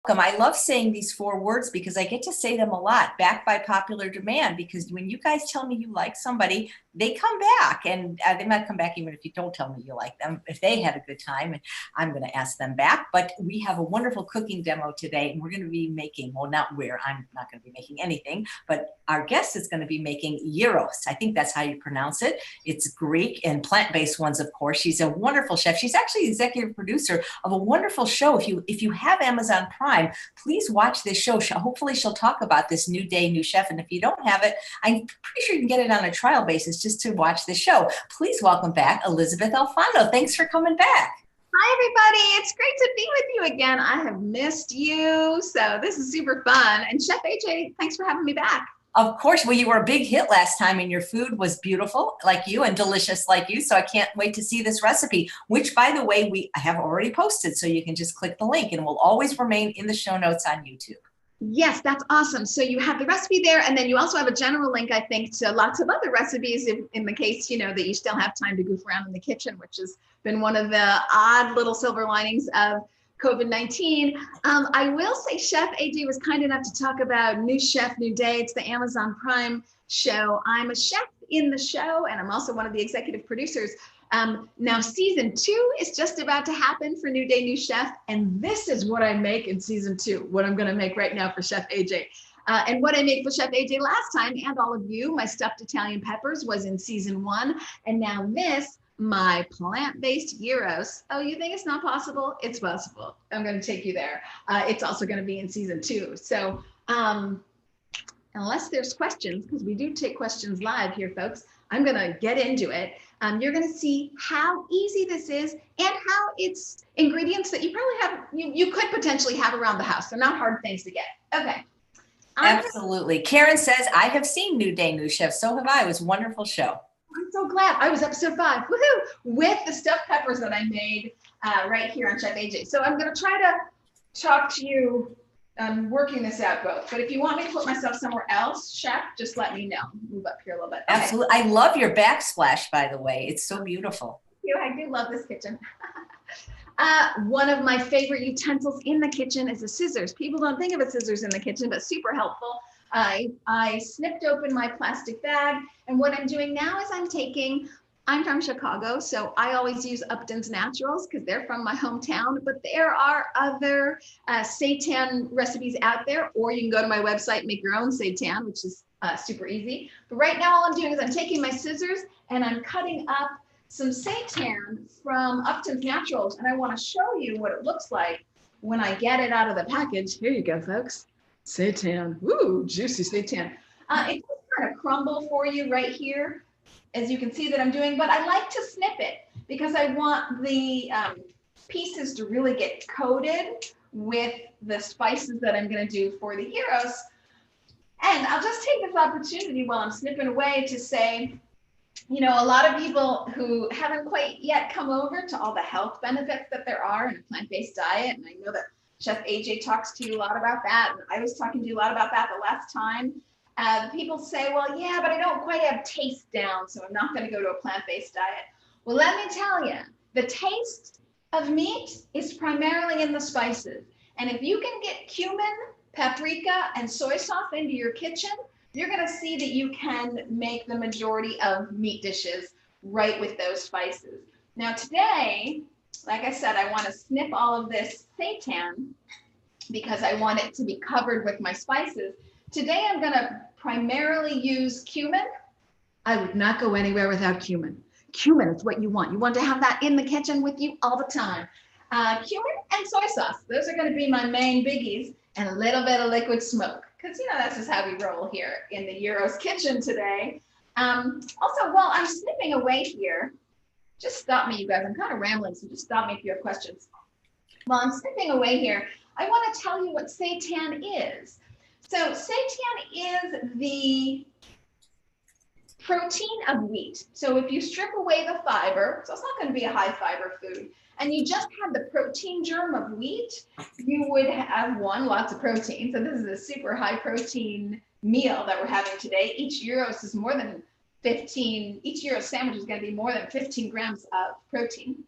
I love saying these four words because I get to say them a lot, backed by popular demand. Because when you guys tell me you like somebody, they come back, and they might come back even if you don't tell me you like them, if they had a good time, and I'm going to ask them back. But we have a wonderful cooking demo today, and we're going to be making, well, not where, I'm not going to be making anything, but our guest is going to be making gyros. I think that's how you pronounce it. It's Greek and plant-based ones, of course. She's a wonderful chef. She's actually the executive producer of a wonderful show. If you have Amazon Prime, please watch this show. Hopefully she'll talk about this New Day, New Chef. And if you don't have it, I'm pretty sure you can get it on a trial basis just to watch the show. Please welcome back Elysabeth Alfano. Thanks for coming back. Hi, everybody. It's great to be with you again. I have missed you. So this is super fun. And Chef AJ, thanks for having me back. Of course. Well, you were a big hit last time, and your food was beautiful like you and delicious like you. So I can't wait to see this recipe, which, by the way, we have already posted. So you can just click the link, and it will always remain in the show notes on YouTube. Yes, that's awesome. So you have the recipe there, and then you also have a general link, I think, to lots of other recipes in the case, that you still have time to goof around in the kitchen, which has been one of the odd little silver linings of COVID-19. I will say Chef AJ was kind enough to talk about New Chef, New Day. It's the Amazon Prime show. I'm a chef in the show, and I'm also one of the executive producers. Now season 2 is just about to happen for New Day, New Chef. And this is what I make in season 2, what I'm gonna make right now for Chef AJ. And what I made for Chef AJ last time, and all of you, my stuffed Italian peppers was in season 1. And now this, my plant-based gyros. Oh, you think it's not possible? It's possible. I'm gonna take you there. It's also gonna be in season 2. So unless there's questions, because we do take questions live here, folks, I'm gonna get into it. You're gonna see how easy this is and how it's ingredients that you probably have, you could potentially have around the house. They're not hard things to get. Okay. Absolutely. Karen says, I have seen New Day, New Chef. So have I. It was a wonderful show. I'm so glad. I was episode 5, woohoo, with the stuffed peppers that I made right here on Chef AJ. So I'm gonna try to talk to you. I'm working this out both, but if you want me to put myself somewhere else, Chef, just let me know. Move up here a little bit. Okay. Absolutely. I love your backsplash, by the way. It's so beautiful. Thank you. I do love this kitchen. One of my favorite utensils in the kitchen is the scissors. People don't think of a scissors in the kitchen, but super helpful. I snipped open my plastic bag, and what I'm doing now is I'm from Chicago, so I always use Upton's Naturals because they're from my hometown, but there are other seitan recipes out there, or you can go to my website, make your own seitan, which is super easy. But right now, all I'm doing is I'm taking my scissors and I'm cutting up some seitan from Upton's Naturals, and I want to show you what it looks like when I get it out of the package. Here you go, folks. Seitan, ooh, juicy seitan. It just kind of crumble for you right here, as you can see that I'm doing, but I like to snip it because I want the pieces to really get coated with the spices that I'm gonna do for the gyros. And I'll just take this opportunity while I'm snipping away to say, a lot of people who haven't quite yet come over to all the health benefits that there are in a plant-based diet, and I know that Chef AJ talks to you a lot about that, and I was talking to you a lot about that the last time. The people say, well, yeah, but I don't quite have taste down, so I'm not going to go to a plant-based diet. Well, let me tell you, the taste of meat is primarily in the spices. And if you can get cumin, paprika, and soy sauce into your kitchen, you're going to see that you can make the majority of meat dishes right with those spices. Now today, like I said, I want to snip all of this seitan because I want it to be covered with my spices. Today, I'm going to primarily use cumin. I would not go anywhere without cumin. Cumin is what you want. You want to have that in the kitchen with you all the time. Cumin and soy sauce. Those are going to be my main biggies, and a little bit of liquid smoke, because that's just how we roll here in the Gyros kitchen today. Also, while I'm snipping away here, just stop me, you guys. I'm kind of rambling, so just stop me if you have questions. While I'm snipping away here, I want to tell you what seitan is. So seitan is the protein of wheat. So if you strip away the fiber, so it's not going to be a high fiber food, and you just have the protein germ of wheat, you would have lots of protein. So this is a super high protein meal that we're having today. Each gyros is more than 15, each gyro sandwich is going to be more than 15 grams of protein.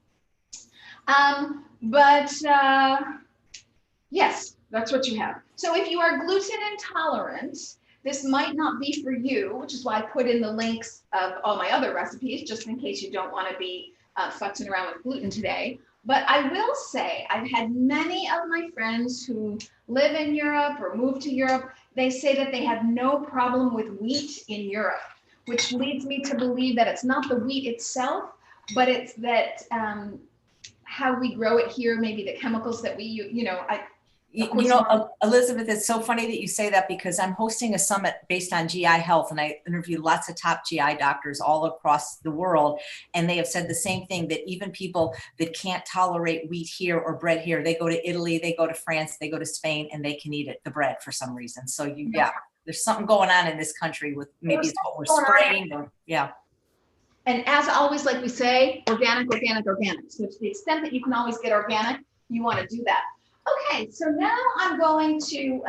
Yes, That's what you have. So if you are gluten intolerant, this might not be for you, which is why I put in the links of all my other recipes, just in case you don't want to be futzing around with gluten today. But I will say, I've had many of my friends who live in Europe or move to Europe, they say that they have no problem with wheat in Europe, which leads me to believe that it's not the wheat itself, but it's that how we grow it here, maybe the chemicals that we use, Elizabeth, it's so funny that you say that, because I'm hosting a summit based on GI health, and I interview lots of top GI doctors all across the world. And they have said the same thing, that even people that can't tolerate wheat here or bread here, they go to Italy, they go to France, they go to Spain, and they can eat it, the bread, for some reason. So there's something going on in this country with maybe it's what we're spraying or And as always, like we say, organic, organic, organic. So to the extent that you can always get organic, you want to do that. Okay, so now I'm going to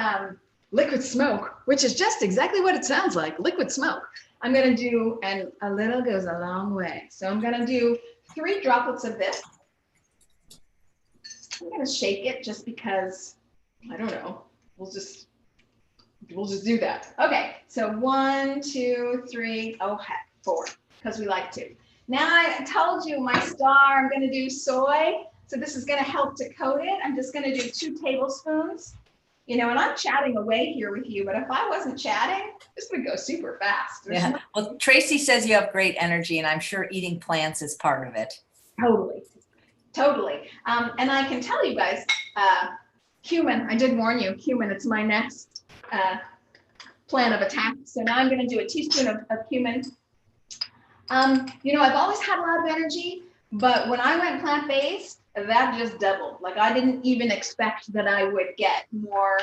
liquid smoke, which is just exactly what it sounds like, liquid smoke. I'm going to do, and a little goes a long way. So I'm going to do 3 droplets of this. I'm going to shake it just because, I don't know, we'll just do that. Okay, so 1, 2, 3, oh heck, 4, because we like to. Now I told you my star, I'm going to do soy. So this is going to help to coat it. I'm just going to do 2 tablespoons, and I'm chatting away here with you, but if I wasn't chatting, this would go super fast. Well, Tracy says you have great energy, and I'm sure eating plants is part of it. Totally. And I can tell you guys, cumin, I did warn you, cumin, it's my next plan of attack. So now I'm going to do a teaspoon of cumin. I've always had a lot of energy, but when I went plant-based, that just doubled. Like, I didn't even expect that I would get more,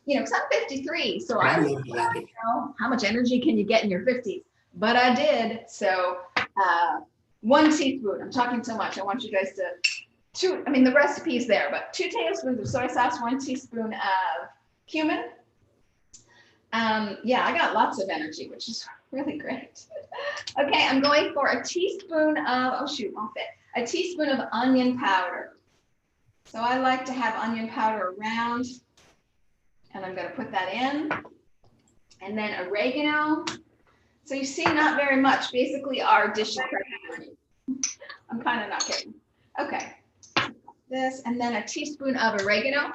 because I'm 53. So I was like, how much energy can you get in your 50s? But I did. So 1 teaspoon, I'm talking so much. I want you guys to, the recipe's there, but 2 tablespoons of soy sauce, 1 teaspoon of cumin. I got lots of energy, which is really great. Okay, I'm going for a teaspoon of, won't fit. A teaspoon of onion powder. So I like to have onion powder around, and I'm going to put that in. And then oregano. So you see, not very much. Basically, our dish is ready. I'm kind of not kidding. Okay, this, and then a teaspoon of oregano.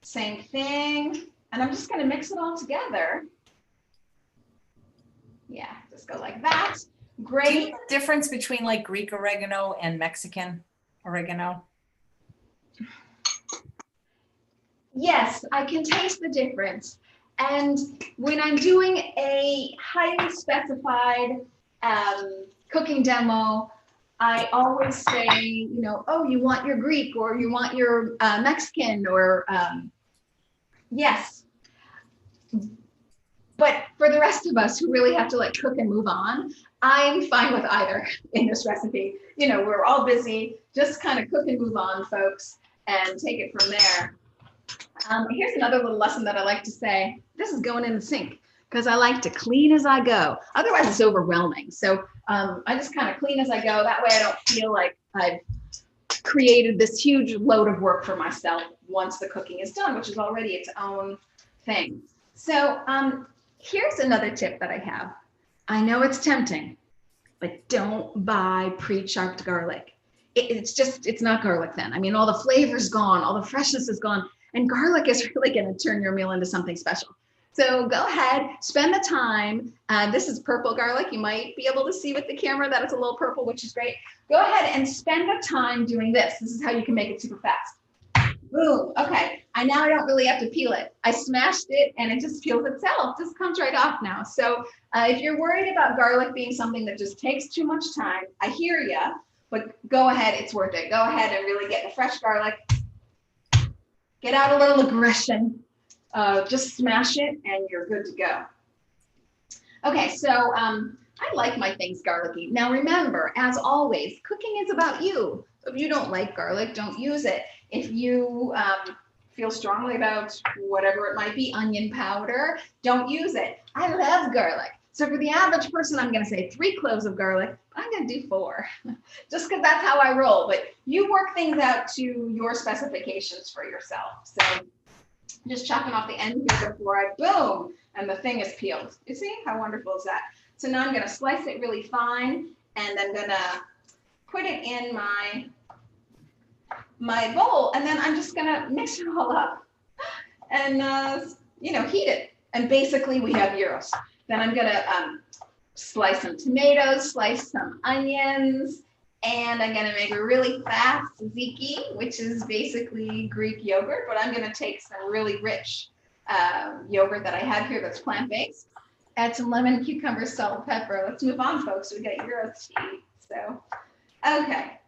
Same thing. And I'm just going to mix it all together. Yeah, just go like that. Great. Do you know the difference between like Greek oregano and Mexican oregano? Yes, I can taste the difference. And when I'm doing a highly specified cooking demo, I always say, you want your Greek or you want your Mexican or yes. But for the rest of us who really have to cook and move on, I'm fine with either in this recipe. We're all busy, just kind of cook and move on, folks, and take it from there. Here's another little lesson that I like to say. This is going in the sink because I like to clean as I go. Otherwise, it's overwhelming. So I just kind of clean as I go. That way I don't feel like I've created this huge load of work for myself once the cooking is done, which is already its own thing. So here's another tip that I have. I know it's tempting, but don't buy pre-chopped garlic. It's not garlic then. All the flavor's gone, all the freshness is gone, and garlic is really going to turn your meal into something special. So go ahead, spend the time. This is purple garlic. You might be able to see with the camera that it's a little purple, which is great. Go ahead and spend the time doing this. This is how you can make it super fast. Boom. Okay. Now I don't really have to peel it. I smashed it and it just peels itself. Just comes right off now. So if you're worried about garlic being something that just takes too much time, I hear you, but go ahead. It's worth it. Go ahead and really get the fresh garlic. Get out a little aggression. Just smash it and you're good to go. Okay. So I like my things garlicky. Now remember, as always, cooking is about you. If you don't like garlic, don't use it. If you feel strongly about whatever it might be, onion powder, don't use it. I love garlic. So for the average person, I'm going to say 3 cloves of garlic. I'm going to do 4, just because that's how I roll. But you work things out to your specifications for yourself. So Just chopping off the end here before I boom, and the thing is peeled. You see how wonderful is that? So now I'm gonna slice it really fine, and I'm gonna put it in my bowl, and then I'm just gonna mix it all up and heat it. And basically we have gyros. Then I'm gonna slice some tomatoes, slice some onions, and I'm gonna make a really fast tzatziki, which is basically Greek yogurt, but I'm gonna take some really rich yogurt that I have here that's plant-based, add some lemon, cucumber, salt, pepper. Let's move on, folks. We got gyros to eat. So, okay.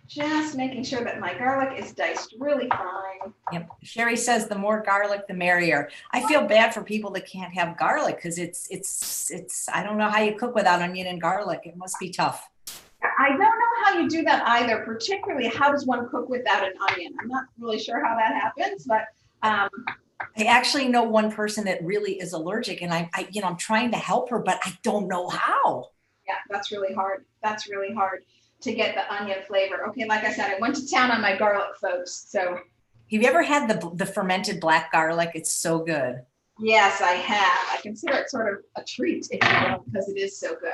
Just making sure that my garlic is diced really fine. Yep. Sherry says the more garlic, the merrier. I feel bad for people that can't have garlic because it's I don't know how you cook without onion and garlic. It must be tough. I don't know how you do that either, particularly how does one cook without an onion? I'm not really sure how that happens, but I actually know one person that really is allergic, and I'm trying to help her, but I don't know how. Yeah, that's really hard. That's really hard to get the onion flavor. Okay, like I said, I went to town on my garlic, folks. So, have you ever had the fermented black garlic? It's so good. Yes, I have. I consider it sort of a treat, if you will, because it is so good.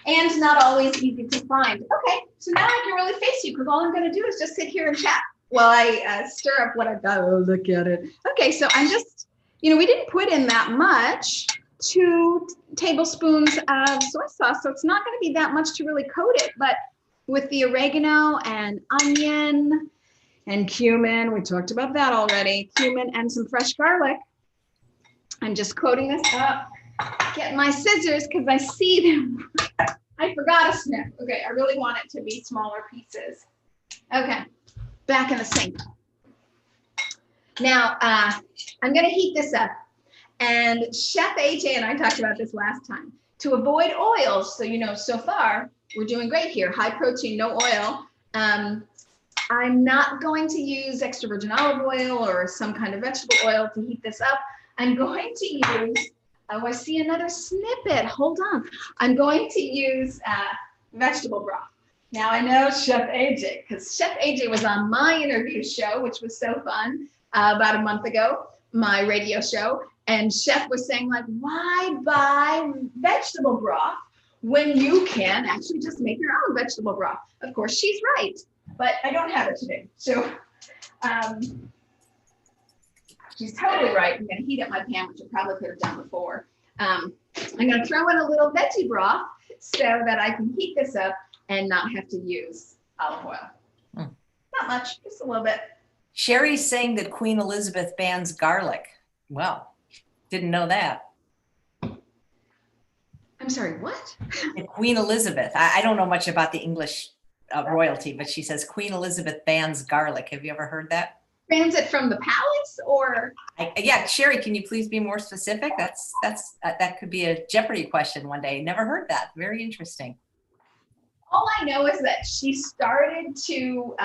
And not always easy to find. Okay, so now I can really face you, because all I'm going to do is just sit here and chat while I stir up what I've got. Oh, look at it. Okay, so I'm just, we didn't put in that much. 2 tablespoons of soy sauce, so it's not going to be that much to really coat it, but with the oregano and onion and cumin, we talked about that already, cumin and some fresh garlic, I'm just coating this up. Get my scissors because I see them. I forgot a snip. Okay, I really want it to be smaller pieces. Okay, back in the sink. Now, I'm going to heat this up. And Chef AJ and I talked about this last time. To avoid oils, so so far we're doing great here. High protein, no oil. I'm not going to use extra virgin olive oil or some kind of vegetable oil to heat this up. I'm going to use, oh, I see another snippet. Hold on. I'm going to use vegetable broth. Now I know Chef AJ, because Chef AJ was on my interview show, which was so fun, about a month ago, my radio show. And Chef was saying, like, why buy vegetable broth when you can actually just make your own vegetable broth? Of course, she's right, but I don't have it today. So she's totally right. I'm going to heat up my pan, which I probably could have done before. I'm going to throw in a little veggie broth so that I can heat this up and not have to use olive oil. Not much, just a little bit. Sherry's saying that Queen Elizabeth bans garlic. Well, didn't know that. I'm sorry, what? Queen Elizabeth. I don't know much about the English royalty, but she says Queen Elizabeth bans garlic. Have you ever heard that? Bans it from the palace, or? Yeah, Sherry, can you please be more specific? That could be a Jeopardy question one day. Never heard that. Very interesting. All I know is that she started to,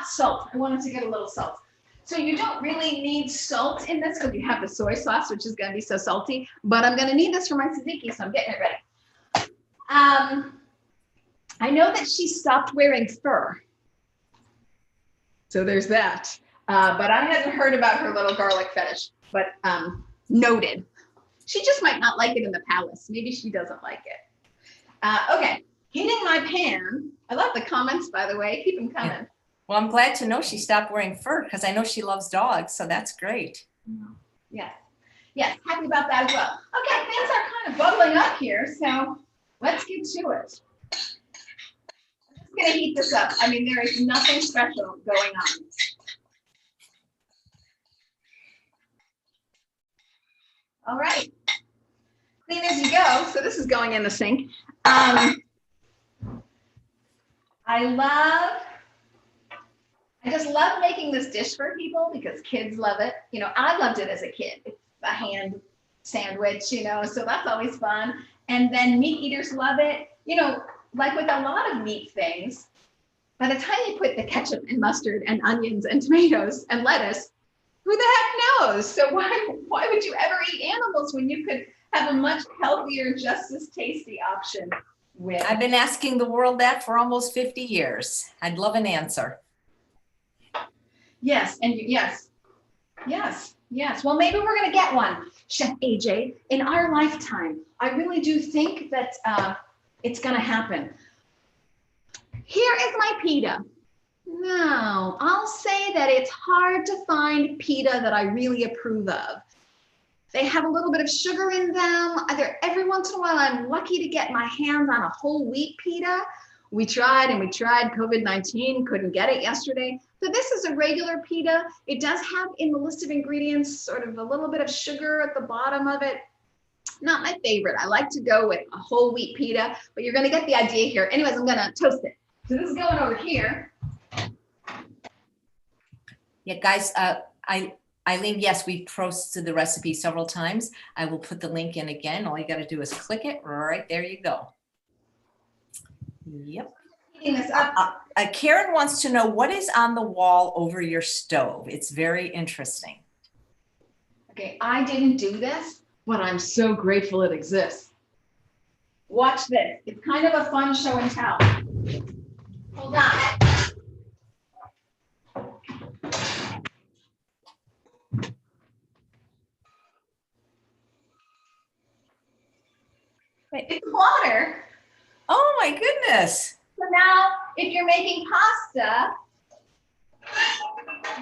salt. I wanted to get a little salt. So you don't really need salt in this because you have the soy sauce, which is going to be so salty, but I'm going to need this for my tzatziki, so I'm getting it ready. I know that she stopped wearing fur. So there's that. But I hadn't heard about her little garlic fetish, but noted. She just might not like it in the palace. Maybe she doesn't like it. Okay, heating my pan. I love the comments, by the way. Keep them coming. Yeah. Well, I'm glad to know she stopped wearing fur because I know she loves dogs, so that's great. Yes, happy about that as well. Okay, things are kind of bubbling up here, so let's get to it. I'm just going to heat this up. I mean, there is nothing special going on. All right, clean as you go. So this is going in the sink. I just love making this dish for people because kids love it. I loved it as a kid. It's a hand sandwich, so that's always fun. And then meat eaters love it. Like with a lot of meat things, by the time you put the ketchup and mustard and onions and tomatoes and lettuce, who the heck knows? So why would you ever eat animals when you could have a much healthier, just as tasty option? with. I've been asking the world that for almost 50 years. I'd love an answer. Yes, and yes. Well, maybe we're going to get one, Chef AJ, in our lifetime. I really do think that it's going to happen. Here is my pita. Now, I'll say that it's hard to find pita that I really approve of. They have a little bit of sugar in them. Every once in a while, I'm lucky to get my hands on a whole wheat pita. We tried and we tried. COVID-19, couldn't get it yesterday. So this is a regular pita. It does have in the list of ingredients sort of a little bit of sugar at the bottom of it. Not my favorite. I like to go with a whole wheat pita, but you're going to get the idea here. Anyways, I'm going to toast it. So this is going over here. Yeah, guys, Eileen, yes, we've posted the recipe several times. I will put the link in again. All you got to do is click it. Right there you go. Yep. Heating this up. Karen wants to know what is on the wall over your stove. It's very interesting. Okay, I didn't do this, but I'm so grateful it exists. Watch this. It's kind of a fun show and tell. Hold on. It's water. Oh my goodness. So now, if you're making pasta,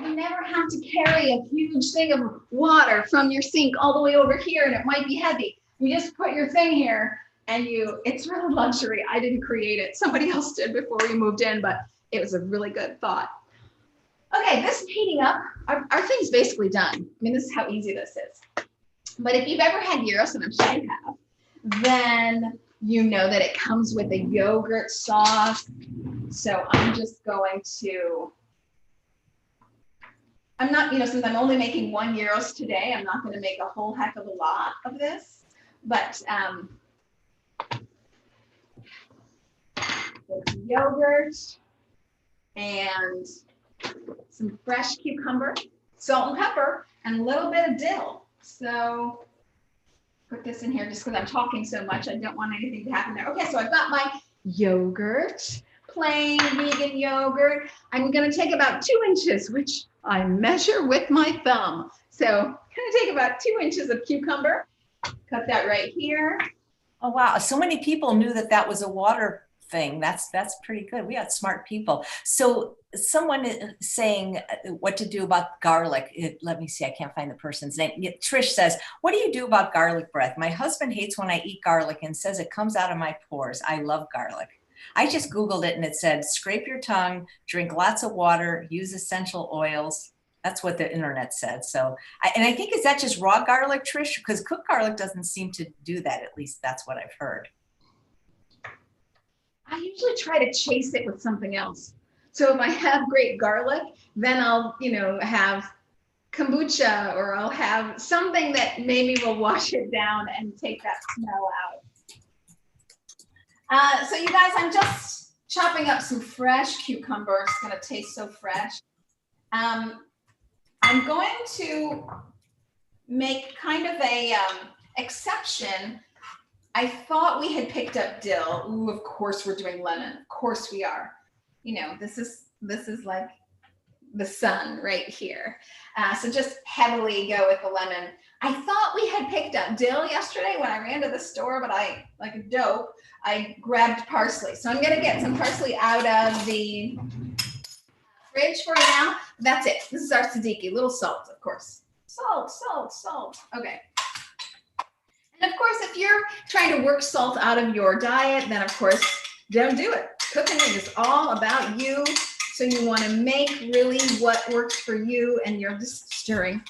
you never have to carry a huge thing of water from your sink all the way over here, and it might be heavy. You just put your thing here, and it's really luxury. I didn't create it. Somebody else did before we moved in, but it was a really good thought. Okay, this is heating up. Our thing's basically done. I mean, this is how easy this is. But if you've ever had gyros, and I'm sure you have, then you know that it comes with a yogurt sauce. So I'm just going to, since I'm only making one gyros today, I'm not going to make a whole heck of a lot of this, but yogurt and some fresh cucumber, salt and pepper, and a little bit of dill. So put this in here just because I'm talking so much. I don't want anything to happen there. Okay, so I've got my yogurt, plain vegan yogurt. I'm going to take about 2 inches, which I measure with my thumb. So I'm going to take about 2 inches of cucumber, cut that right here. Oh, wow. So many people knew that that was a water thing. That's pretty good. We got smart people. So someone is saying what to do about garlic. Let me see. I can't find the person's name. Trish says, what do you do about garlic breath? My husband hates when I eat garlic and says it comes out of my pores. I love garlic. I just Googled it and it said, scrape your tongue, drink lots of water, use essential oils. That's what the internet said. So, I think, is that just raw garlic, Trish? Because cooked garlic doesn't seem to do that. At least that's what I've heard. I usually try to chase it with something else. So if I have great garlic, then I'll, have kombucha, or I'll have something that maybe will wash it down and take that smell out. So you guys, I'm just chopping up some fresh cucumber. It's going to taste so fresh. I'm going to make kind of a exception. I thought we had picked up dill. Ooh, of course we're doing lemon. Of course we are. This is like the sun right here. So just heavily go with the lemon. I thought we had picked up dill yesterday when I ran to the store, but like a dope, I grabbed parsley. So I'm gonna get some parsley out of the fridge for you now. That's it. This is our tzatziki. Little salt, of course. Salt. Okay. And of course, if you're trying to work salt out of your diet, then of course, don't do it. Cooking is all about you. So you want to make really what works for you, and you're just stirring.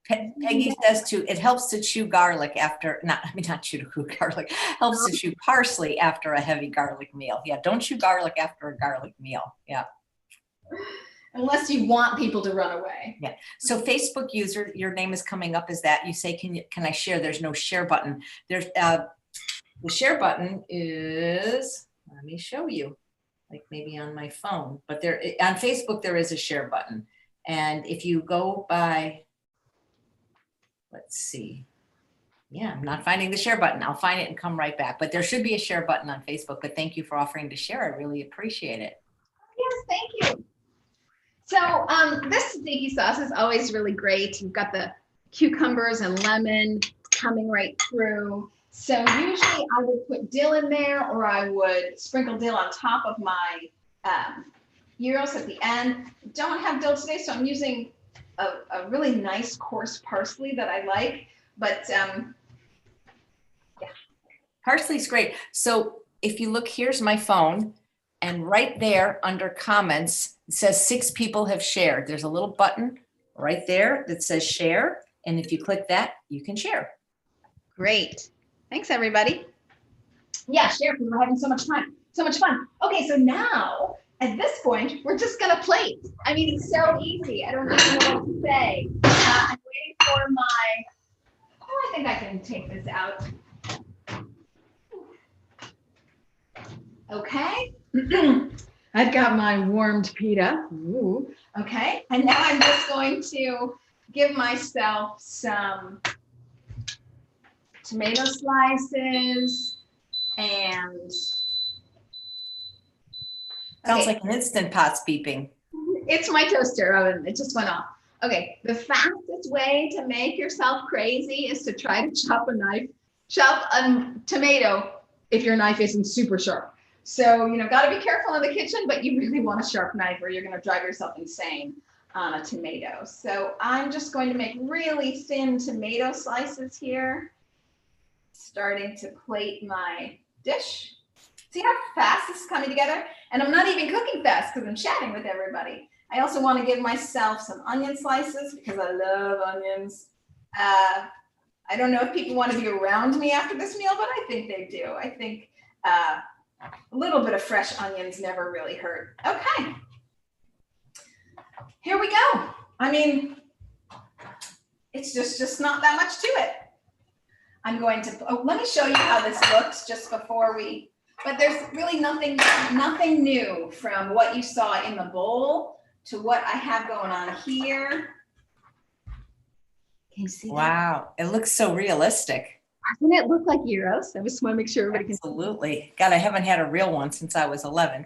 Peggy says it helps to chew garlic after, not chew garlic, helps to chew parsley after a heavy garlic meal. Yeah, don't chew garlic after a garlic meal. Yeah. Unless you want people to run away. Yeah. So Facebook user, your name is coming up as that. You say, can I share? There's no share button. There's the share button is, let me show you, like maybe on my phone, but there on Facebook, there is a share button. And if you go by, let's see, Yeah, I'm not finding the share button. I'll find it and come right back. But there should be a share button on Facebook. But thank you for offering to share. I really appreciate it. Yes, thank you. So this tzatziki sauce is always really great. You've got the cucumbers and lemon coming right through. So usually I would put dill in there, or I would sprinkle dill on top of my gyros at the end. Don't have dill today, so I'm using a really nice coarse parsley that I like. But yeah. Parsley's great. So if you look, here's my phone, and right there under comments, it says 6 people have shared. There's a little button right there that says share. And if you click that, you can share. Great. Thanks, everybody. Yeah, share, because we're having so much fun. Okay, so now at this point, we're just gonna plate. I mean, it's so easy. I don't even know what to say. I'm waiting for my, oh, I think I can take this out. Okay. I've got my warmed pita. Ooh. Okay. And now I'm just going to give myself some tomato slices and Sounds like an Instant Pot's beeping. It's my toaster oven. It just went off. Okay. The fastest way to make yourself crazy is to try to chop a tomato if your knife isn't super sharp. So, got to be careful in the kitchen, but you really want a sharp knife or you're going to drive yourself insane on a tomato. So I'm just going to make really thin tomato slices here. Starting to plate my dish. See how fast this is coming together? And I'm not even cooking fast because I'm chatting with everybody. I also want to give myself some onion slices because I love onions. I don't know if people want to be around me after this meal, but I think they do. I think a little bit of fresh onions never really hurt. Okay. Here we go. I mean, it's just not that much to it. I'm going to, let me show you how this looks just before but there's really nothing new from what you saw in the bowl to what I have going on here. Can you see that? Wow, it looks so realistic. Doesn't it look like gyros? I just want to make sure everybody can. Absolutely. God, I haven't had a real one since I was 11.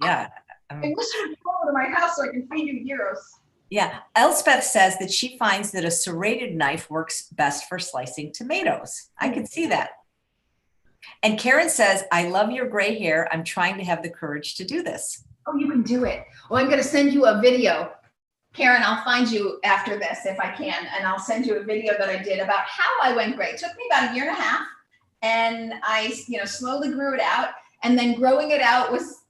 Yeah. I wish you would come over to my house so I can feed you gyros. Yeah. Elspeth says that she finds that a serrated knife works best for slicing tomatoes. I can see that. And Karen says, I love your gray hair. I'm trying to have the courage to do this. Oh, you can do it. Well, I'm going to send you a video. Karen, I'll find you after this if I can, and I'll send you a video that I did about how I went gray. It took me about 1.5 years, and I, slowly grew it out, and then growing it out was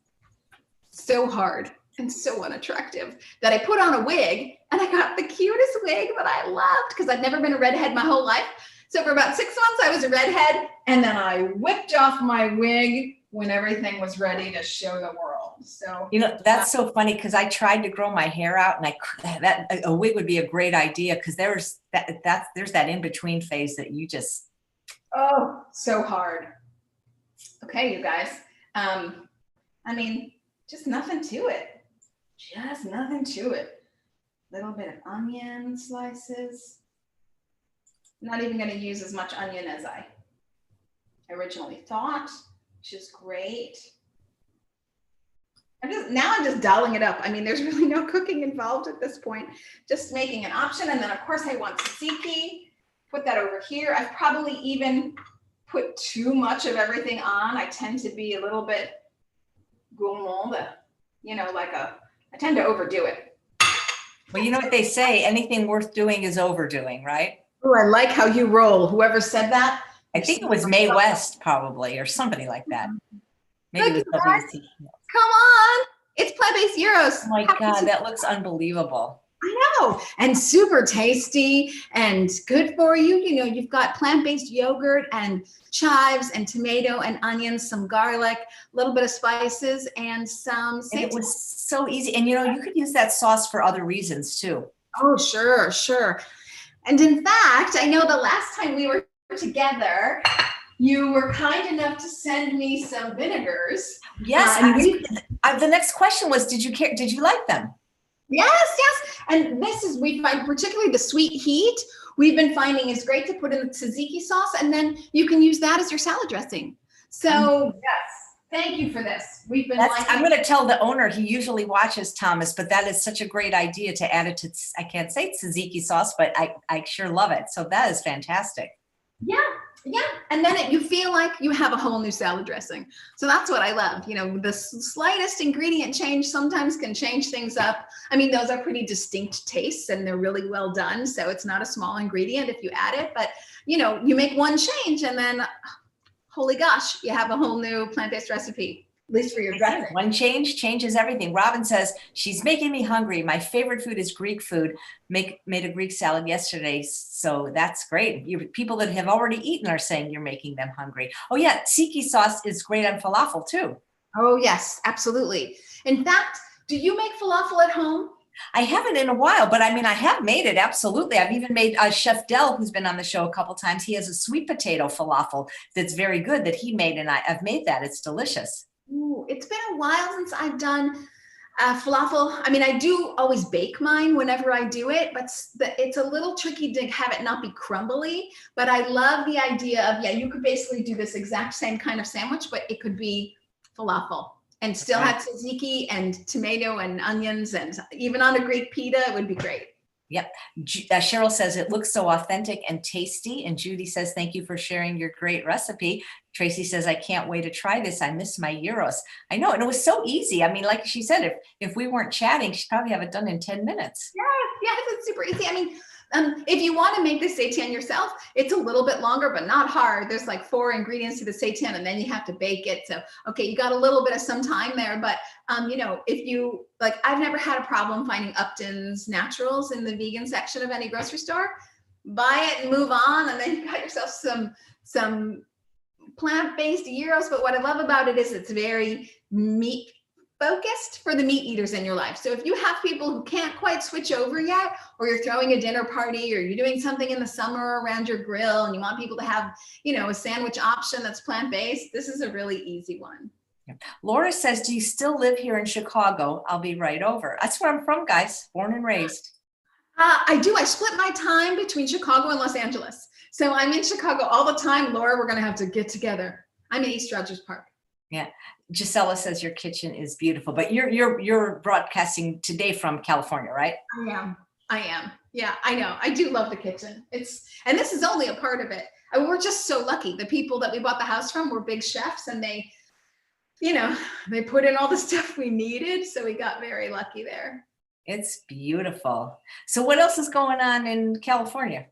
so hard and so unattractive that I put on a wig, and I got the cutest wig that I loved because I'd never been a redhead my whole life. So for about 6 months, I was a redhead, and then I whipped off my wig when everything was ready to show the world. So that's so funny because I tried to grow my hair out, and a wig would be a great idea because there's that in between phase that you just so hard. Okay, you guys. I mean, just nothing to it. Just nothing to it. Little bit of onion slices. Not even going to use as much onion as I originally thought, which is great. I'm just dialing it up. I mean, there's really no cooking involved at this point, just making an option. And then of course I want tzatziki, put that over here. I've probably even put too much of everything on. I tend to be a little bit gourmand, I tend to overdo it. Well, you know what they say, anything worth doing is overdoing, right? Oh, I like how you roll. Whoever said that. I think it was Mae West probably, or somebody like that. Maybe it was WC. Come on. It's plant-based gyros. Oh my God, that looks unbelievable. I know. And super tasty and good for you. You've got plant-based yogurt and chives and tomato and onions, some garlic, a little bit of spices, and some seitan. And it was so easy. And you could use that sauce for other reasons too. Oh, sure. And in fact, I know the last time we were together, you were kind enough to send me some vinegars. Yes. The next question was, did you like them? Yes. And we find particularly the sweet heat we've been finding is great to put in the tzatziki sauce, and then you can use that as your salad dressing. So yes, thank you for this. We've been I'm going to tell the owner, he usually watches Thomas, but that is such a great idea to add it to, I can't say tzatziki sauce, but I sure love it. So that is fantastic. Yeah. Yeah. And then you feel like you have a whole new salad dressing. So that's what I love. You know, the slightest ingredient change sometimes can change things up. I mean, those are pretty distinct tastes and they're really well done. So it's not a small ingredient if you add it, but you know, you make one change and then holy gosh, you have a whole new plant-based recipe. At least for your dressing. One change changes everything. Robin says, she's making me hungry. My favorite food is Greek food. Made a Greek salad yesterday. So that's great. People that have already eaten are saying you're making them hungry. Oh yeah, tzatziki sauce is great on falafel too. Oh yes, absolutely. In fact, do you make falafel at home? I haven't in a while, but I mean, I have made it. Absolutely. I've even made Chef Del, who's been on the show a couple times. He has a sweet potato falafel that's very good that he made. And I've made that. It's delicious. Ooh, it's been a while since I've done falafel. I mean, I do always bake mine whenever I do it, but it's a little tricky to have it not be crumbly. But I love the idea of, yeah, you could basically do this exact same kind of sandwich, but it could be falafel and still have tzatziki and tomato and onions, and even on a Greek pita, it would be great. Yep. Cheryl says it looks so authentic and tasty. And Judy says, thank you for sharing your great recipe. Tracy says, I can't wait to try this. I miss my gyros. I know. And it was so easy. I mean, like she said, if we weren't chatting, she'd probably have it done in 10 minutes. Yes, it's super easy. I mean, if you want to make the seitan yourself, it's a little bit longer, but not hard. There's like 4 ingredients to the seitan, and then you have to bake it. So, okay, you got a little bit of some time there, but you know, if you like, I've never had a problem finding Upton's Naturals in the vegan section of any grocery store. Buy it and move on, and then you got yourself some plant-based gyros. But what I love about it is it's very meat focused for the meat eaters in your life. So if you have people who can't quite switch over yet, or you're throwing a dinner party, or you're doing something in the summer around your grill and you want people to have, you know, a sandwich option that's plant-based, this is a really easy one. Laura says, do you still live here in Chicago? I'll be right over. That's where I'm from, guys, born and raised. I do. I split my time between Chicago and Los Angeles. So I'm in Chicago all the time. Laura, we're going to have to get together. I'm in East Rogers Park. Yeah. Gisela says your kitchen is beautiful, but you're broadcasting today from California, right? I am. Yeah, I know. I do love the kitchen. And this is only a part of it. We're just so lucky. The people that we bought the house from were big chefs, and they, you know, they put in all the stuff we needed. So we got very lucky there. It's beautiful. So what else is going on in California?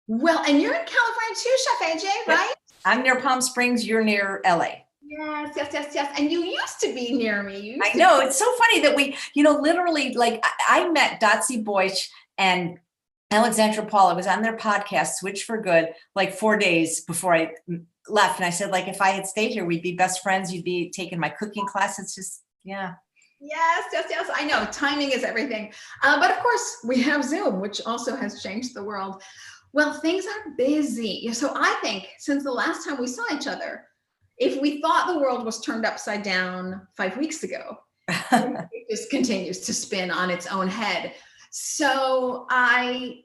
Well, and you're in California too, Chef AJ, right? I'm near Palm Springs. You're near LA. Yes. And you used to be near me. I know. It's so funny that we, you know, literally, like I met Dotsie Boyce and Alexandra Paul. I was on their podcast, Switch for Good, like 4 days before I left. And I said, like, if I had stayed here, we'd be best friends. You'd be taking my cooking class. It's just, yeah. Yes. I know. Timing is everything. But of course, we have Zoom, which also has changed the world. Well, things are busy. So I think since the last time we saw each other, if we thought the world was turned upside down 5 weeks ago, it just continues to spin on its own head. So I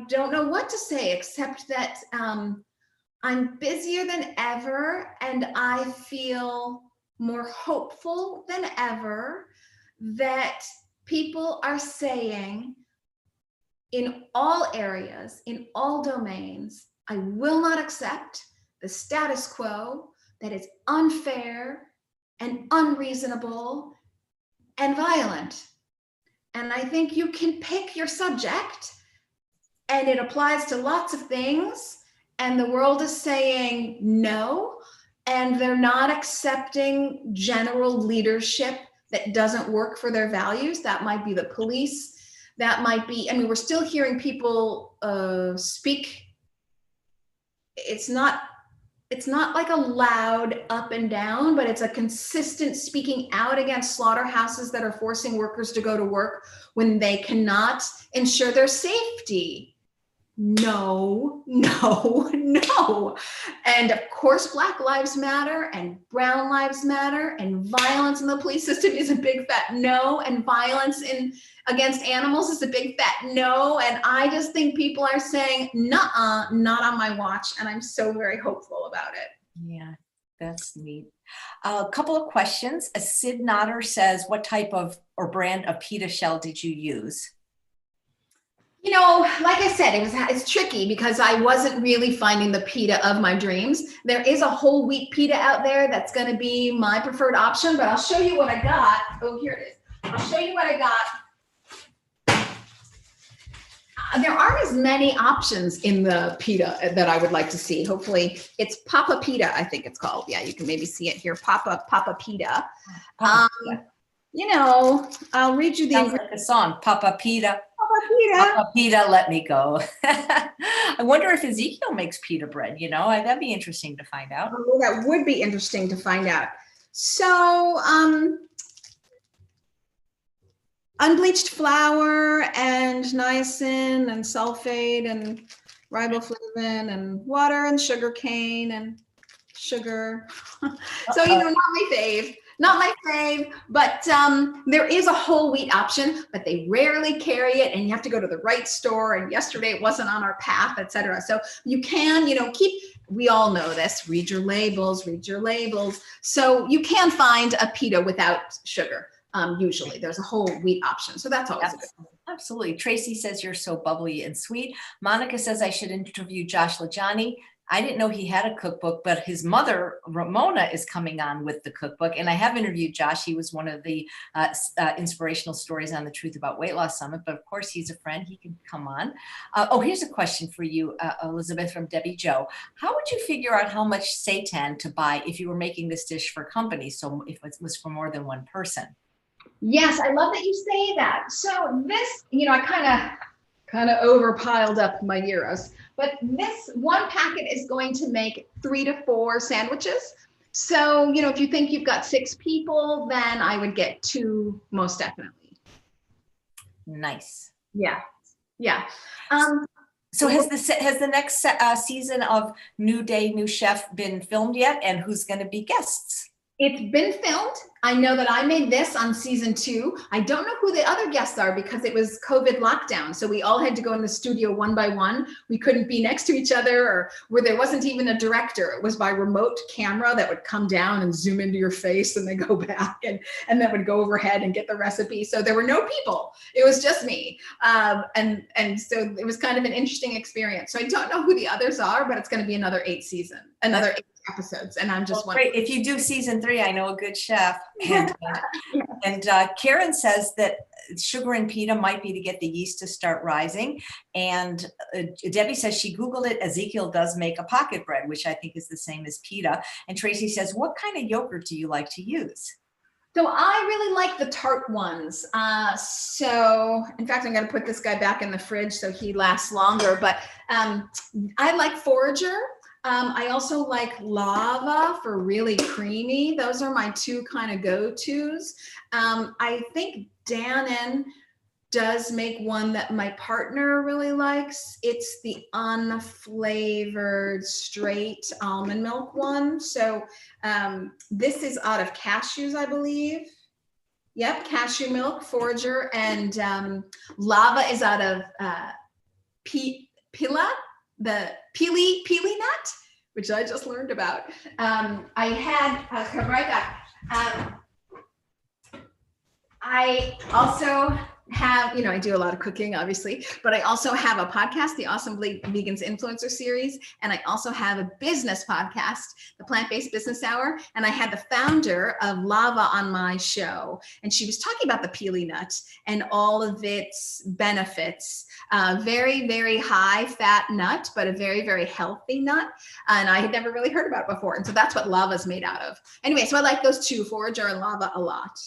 don't know what to say, except that I'm busier than ever, and I feel more hopeful than ever that people are saying in all areas, in all domains, I will not accept the status quo that is unfair and unreasonable and violent. And I think you can pick your subject, and it applies to lots of things, and the world is saying no, and they're not accepting general leadership that doesn't work for their values. That might be the police. That might be, I mean, we're still hearing people speak. It's not like a loud up and down, but it's a consistent speaking out against slaughterhouses that are forcing workers to go to work when they cannot ensure their safety. no, no, no. And of course, Black Lives Matter and Brown Lives Matter, and violence in the police system is a big fat no, and violence against animals is a big fat no. And I just think people are saying, nuh-uh, not on my watch. And I'm so very hopeful about it. Yeah, that's neat. A couple of questions. Sid Notter says, what type of or brand of pita shell did you use? You know, like I said, it's tricky because I wasn't really finding the pita of my dreams. There is a whole wheat pita out there that's going to be my preferred option, but I'll show you what I got. Oh, here it is. I'll show you what I got. There aren't as many options in the pita that I would like to see. Hopefully, it's Papa Pita, I think it's called. Yeah, you can maybe see it here. Papa Pita. You know, I'll read you the Sounds like a song. Papa Pita. Pita. Papa Pita, let me go. I wonder if Ezekiel makes pita bread, you know, that'd be interesting to find out. Oh, that would be interesting to find out. So, unbleached flour and niacin and sulfate and riboflavin and water and sugar cane and sugar. So, you know, not my fave, but there is a whole wheat option, but they rarely carry it, and you have to go to the right store. And yesterday it wasn't on our path, etc. So you can, you know, we all know this, read your labels. So you can find a pita without sugar. Usually there's a whole wheat option. So that's always good. Absolutely. Tracy says you're so bubbly and sweet. Monica says I should interview Josh Lajani. I didn't know he had a cookbook, but his mother, Ramona, is coming on with the cookbook. And I have interviewed Josh. He was one of the inspirational stories on the Truth About Weight Loss Summit. But of course, he's a friend. He can come on. Here's a question for you, Elizabeth, from Debbie Jo. How would you figure out how much seitan to buy if you were making this dish for company? So if it was for more than one person? Yes, I love that you say that. So this, you know, I kind of overpiled up my gyros, but this one packet is going to make 3 to 4 sandwiches. So, you know, if you think you've got 6 people, then I would get 2 most definitely. Nice. Yeah. So has the next season of New Day, New Chef been filmed yet? And who's going to be guests? It's been filmed. I know that I made this on season 2. I don't know who the other guests are because it was COVID lockdown. So we all had to go in the studio one by one. We couldn't be next to each other, or where there wasn't even a director. It was by remote camera that would come down and zoom into your face and then go back and then would go overhead and get the recipe. So there were no people. It was just me. And so it was kind of an interesting experience. So I don't know who the others are, but it's going to be another 8 episodes, and I'm just great. If you do season 3, I know a good chef. And Karen says that sugar and pita might be to get the yeast to start rising. And Debbie says she Googled it. Ezekiel does make a pocket bread, which I think is the same as pita. And Tracy says, what kind of yogurt do you like to use? So I really like the tart ones. So in fact, I'm going to put this guy back in the fridge so he lasts longer. But I like Forager. I also like Lava for really creamy. Those are my 2 kind of go-tos. I think Dannon does make one that my partner really likes. It's the unflavored straight almond milk one. So this is out of cashews, I believe. Yep, cashew milk, Forager, and Lava is out of Pila, the pili nut, which I just learned about. I had I also have, you know, I do a lot of cooking, obviously, but I also have a podcast, the Awesome Vegans Influencer Series, and I also have a business podcast, the Plant-Based Business Hour, and I had the founder of Lava on my show, and she was talking about the pili nut and all of its benefits. Very, very high fat nut, but a very, very healthy nut, and I had never really heard about it before, and so that's what Lava is made out of. Anyway, so I like those 2, Forager and Lava, a lot.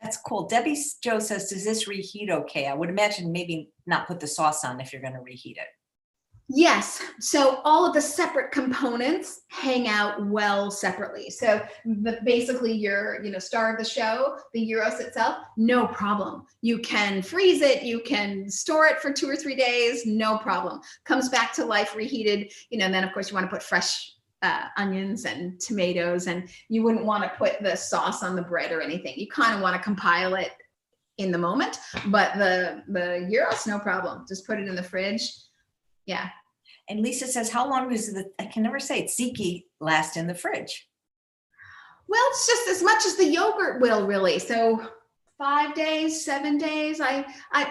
That's cool. Debbie Jo says, does this reheat okay? I would imagine maybe not put the sauce on if you're going to reheat it. Yes. So all of the separate components hang out well separately. So basically your, star of the show, the gyros itself, no problem. You can freeze it. You can store it for 2 or 3 days. No problem. Comes back to life reheated, and then of course you want to put fresh onions and tomatoes, and you wouldn't want to put the sauce on the bread or anything. You kind of want to compile it in the moment, but the gyros, no problem. Just put it in the fridge. Yeah. And Lisa says, how long does I can never say tzatziki last in the fridge? Well, it's just as much as the yogurt will, really. So 5 days, 7 days, I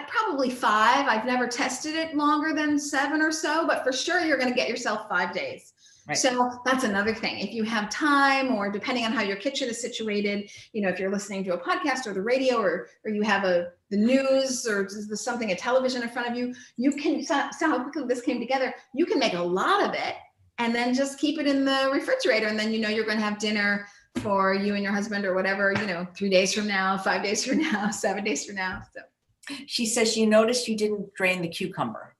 probably 5. I've never tested it longer than 7 or so, but for sure you're going to get yourself 5 days. Right. So that's another thing. If you have time, or depending on how your kitchen is situated, if you're listening to a podcast or the radio, or you have the news, or something, a television in front of you, you can, so how quickly this came together, you can make a lot of it and then just keep it in the refrigerator. And then, you're going to have dinner for you and your husband or whatever, 3 days from now, 5 days from now, 7 days from now. So she says she noticed you didn't drain the cucumber.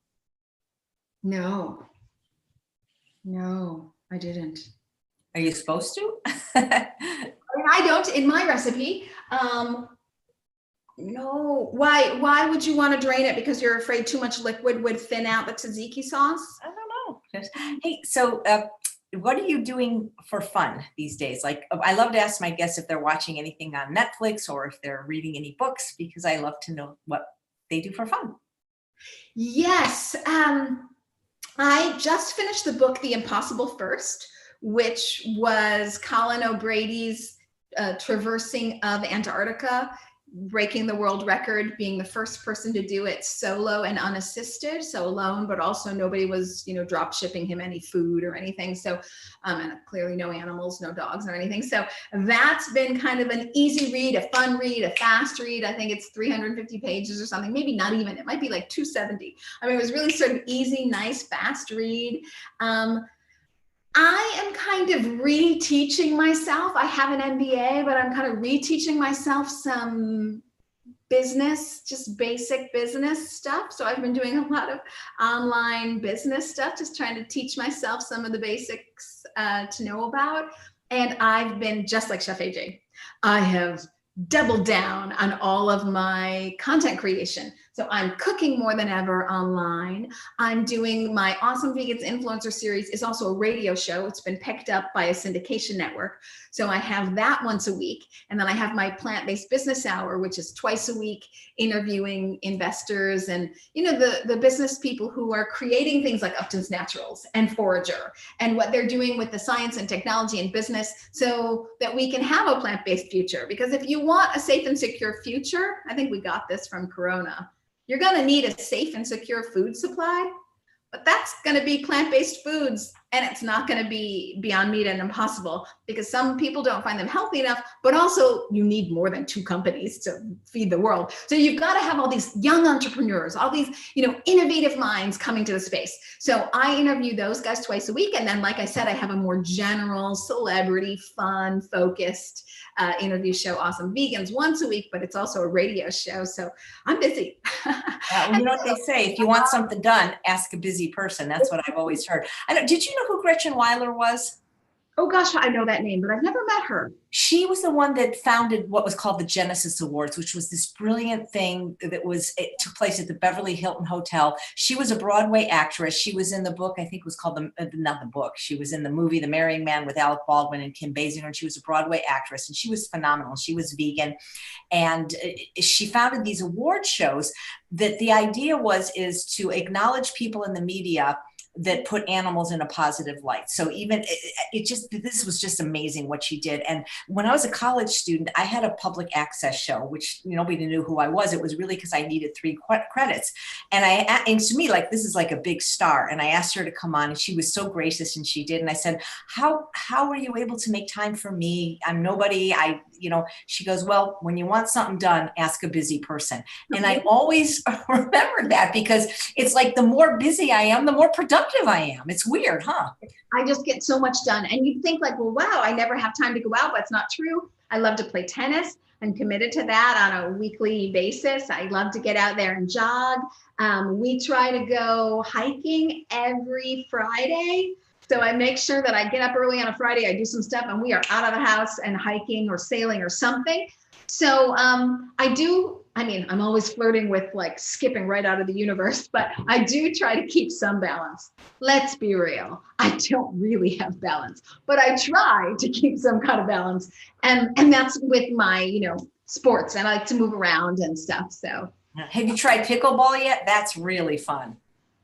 No, I didn't. Are you supposed to? I don't in my recipe. No. Why would you want to drain it? Because you're afraid too much liquid would thin out the tzatziki sauce? I don't know. Hey, so what are you doing for fun these days? Like, I love to ask my guests if they're watching anything on Netflix or if they're reading any books, because I love to know what they do for fun. Yes. I just finished the book, The Impossible First, which was Colin O'Brady's traversing of Antarctica, breaking the world record, being the first person to do it solo and unassisted, so alone, but also nobody was, drop shipping him any food or anything. So, and clearly no animals, no dogs or anything. So that's been kind of an easy read, a fun read, a fast read. I think it's 350 pages or something, maybe not even, it might be like 270. I mean, it was really sort of easy, nice, fast read. I am kind of reteaching myself. I have an MBA, but I'm kind of reteaching myself some business, just basic business stuff. So I've been doing a lot of online business stuff, just trying to teach myself some of the basics to know about. And I've been just like Chef AJ. I have doubled down on all of my content creation. So I'm cooking more than ever online. I'm doing my Awesome Vegans Influencer series is also a radio show. It's been picked up by a syndication network. So I have that once a week. And then I have my plant-based business hour, which is twice a week, interviewing investors and, the business people who are creating things like Upton's Naturals and Forager and what they're doing with the science and technology and business so that we can have a plant-based future. Because if you want a safe and secure future, I think we got this from Corona. You're going to need a safe and secure food supply, but that's going to be plant-based foods, and it's not going to be Beyond Meat and Impossible, because some people don't find them healthy enough, but also you need more than 2 companies to feed the world. So you've got to have all these young entrepreneurs, all these, innovative minds coming to the space. So I interview those guys twice a week. And then, like I said, I have a more general celebrity, fun, focused interview show, Awesome Vegans, once a week, but it's also a radio show. So I'm busy. What they say, if you want something done, ask a busy person. That's what I've always heard. Did you know who Gretchen Weiler was? Oh gosh, I know that name, but I've never met her. She was the one that founded what was called the Genesis Awards, which was this brilliant thing it took place at the Beverly Hilton Hotel. She was a Broadway actress. She was in the book, I think it was called not the book. She was in the movie, The Marrying Man with Alec Baldwin and Kim Basinger. And she was a Broadway actress, and she was phenomenal. She was vegan. And she founded these award shows that the idea is to acknowledge people in the media that put animals in a positive light. So even this was just amazing what she did. And when I was a college student, I had a public access show, which nobody knew who I was. It was really because I needed 3 credits. And to me, like, this is like a big star. And I asked her to come on, and she was so gracious, and she did. And I said, how are you able to make time for me? I'm nobody. She goes, well, when you want something done, ask a busy person. And I always remember that, because it's like the more busy I am, the more productive I am. It's weird, huh? I just get so much done. And you'd think like, well, wow, I never have time to go out, but it's not true. I love to play tennis. and committed to that on a weekly basis. I love to get out there and jog. We try to go hiking every Friday. So I make sure that I get up early on a Friday, I do some stuff, and we are out of the house and hiking or sailing or something. So I'm always flirting with like skipping right out of the universe, but I do try to keep some balance. Let's be real. I don't really have balance, but I try to keep some kind of balance. And that's with my, sports, and I like to move around and stuff. So have you tried pickleball yet? That's really fun.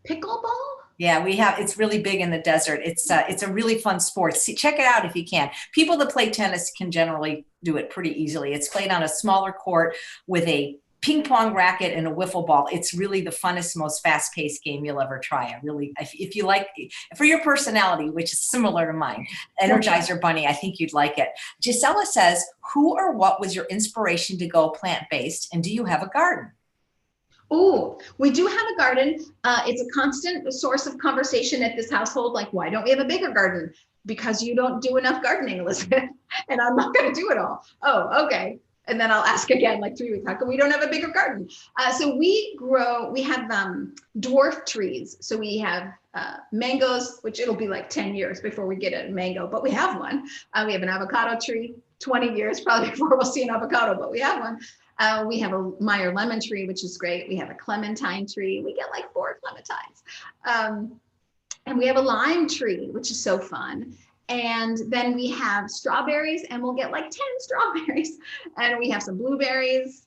Pickleball? Yeah, it's really big in the desert. It's a really fun sport. Check it out if you can. People that play tennis can generally do it pretty easily. It's played on a smaller court with a ping pong racket and a wiffle ball. It's really the funnest, most fast-paced game you'll ever try. If you like, for your personality, which is similar to mine, Energizer Bunny, I think you'd like it. Gisela says, who or what was your inspiration to go plant-based, and do you have a garden? Oh, we do have a garden. It's a constant source of conversation at this household. Like, why don't we have a bigger garden? Because you don't do enough gardening, Elizabeth, and I'm not going to do it all. Oh, okay. And then I'll ask again, like 3 weeks, how come we don't have a bigger garden? So we have dwarf trees. So we have mangoes, which it'll be like 10 years before we get a mango, but we have one. We have an avocado tree, 20 years probably before we'll see an avocado, but we have one. We have a Meyer lemon tree, which is great. We have a clementine tree. We get like 4 clementines. And we have a lime tree, which is so fun. And then we have strawberries, and we'll get like 10 strawberries. And we have some blueberries.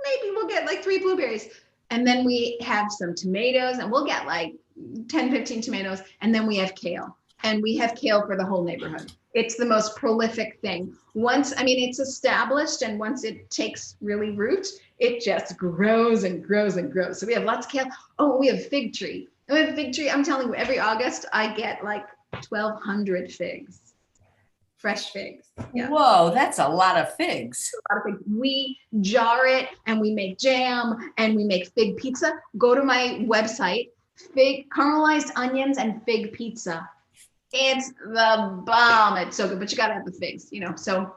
Maybe we'll get like 3 blueberries. And then we have some tomatoes, and we'll get like 10, 15 tomatoes. And then we have kale. And we have kale for the whole neighborhood. It's the most prolific thing. It's established, and once it takes really root, it just grows and grows and grows. So we have lots of kale. Oh, we have fig tree. We have fig tree. I'm telling you, every August I get like 1,200 figs, fresh figs. Yeah. Whoa, that's a lot of figs. A lot of figs. We jar it, and we make jam, and we make fig pizza. Go to my website, fig caramelized onions and fig pizza. It's the bomb. It's so good, but you got to have the figs, So,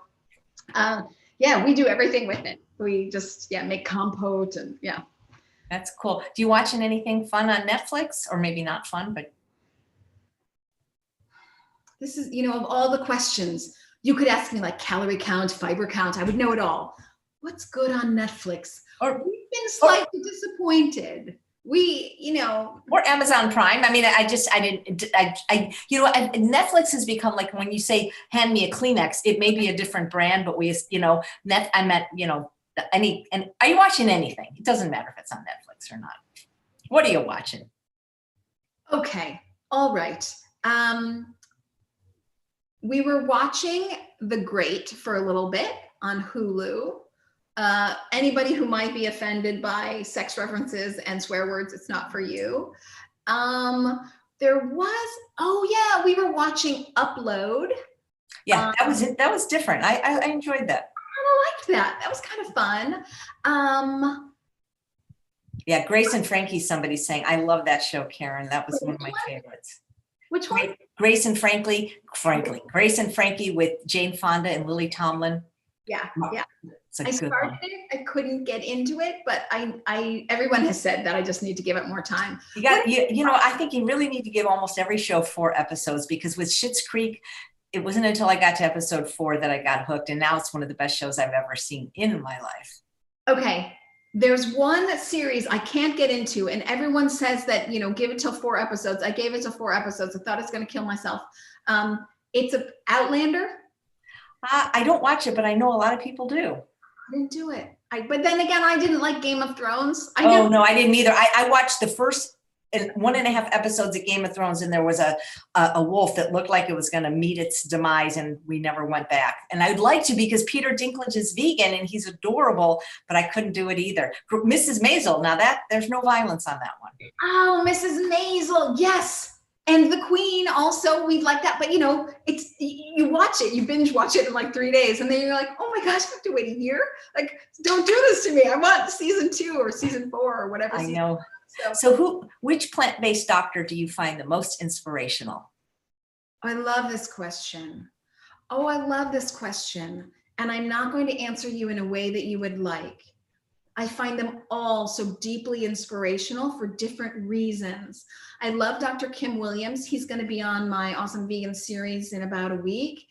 we do everything with it. We just, make compote and yeah. That's cool. Do you watching anything fun on Netflix, or maybe not fun, but? This is, of all the questions, you could ask me like calorie count, fiber count. I would know it all. What's good on Netflix? We've been slightly disappointed. Or Amazon Prime. Netflix has become like, when you say, hand me a Kleenex, it may be a different brand, but are you watching anything? It doesn't matter if it's on Netflix or not. What are you watching? Okay. All right. We were watching The Great for a little bit on Hulu. Anybody who might be offended by sex references and swear words, it's not for you. We were watching Upload. Yeah, that was it. That was different. I enjoyed that. I liked that. That was kind of fun. Yeah, Grace and Frankie, somebody's saying, I love that show, Karen. That was one of my favorites. Which one? Grace and Frankie with Jane Fonda and Lily Tomlin. Yeah. I started it. I couldn't get into it, but everyone has said that I just need to give it more time. I think you really need to give almost every show 4 episodes, because with Schitt's Creek, it wasn't until I got to episode 4 that I got hooked, and now it's one of the best shows I've ever seen in my life. Okay. There's one series I can't get into, and everyone says that, give it till 4 episodes. I gave it to 4 episodes. I thought I was going to kill myself. It's a Outlander. I don't watch it, but I know a lot of people do. I didn't do it. But then again, I didn't like Game of Thrones. No, I didn't either. I watched the first 1.5 episodes of Game of Thrones, and there was a wolf that looked like it was going to meet its demise, and we never went back. And I'd like to, because Peter Dinklage is vegan and he's adorable, but I couldn't do it either. Mrs. Maisel, now there's no violence on that one. Oh, Mrs. Maisel, yes. And the Queen also, we like that. But it's, you watch it, you binge watch it in like 3 days, and then you're like, oh my gosh, I have to wait a year. Like, don't do this to me. I want season 2 or season 4 or whatever. I know. So which plant-based doctor do you find the most inspirational? I love this question. Oh, I love this question. and I'm not going to answer you in a way that you would like. I find them all so deeply inspirational for different reasons. I love Dr. Kim Williams. He's going to be on my Awesome Vegan series in about a week.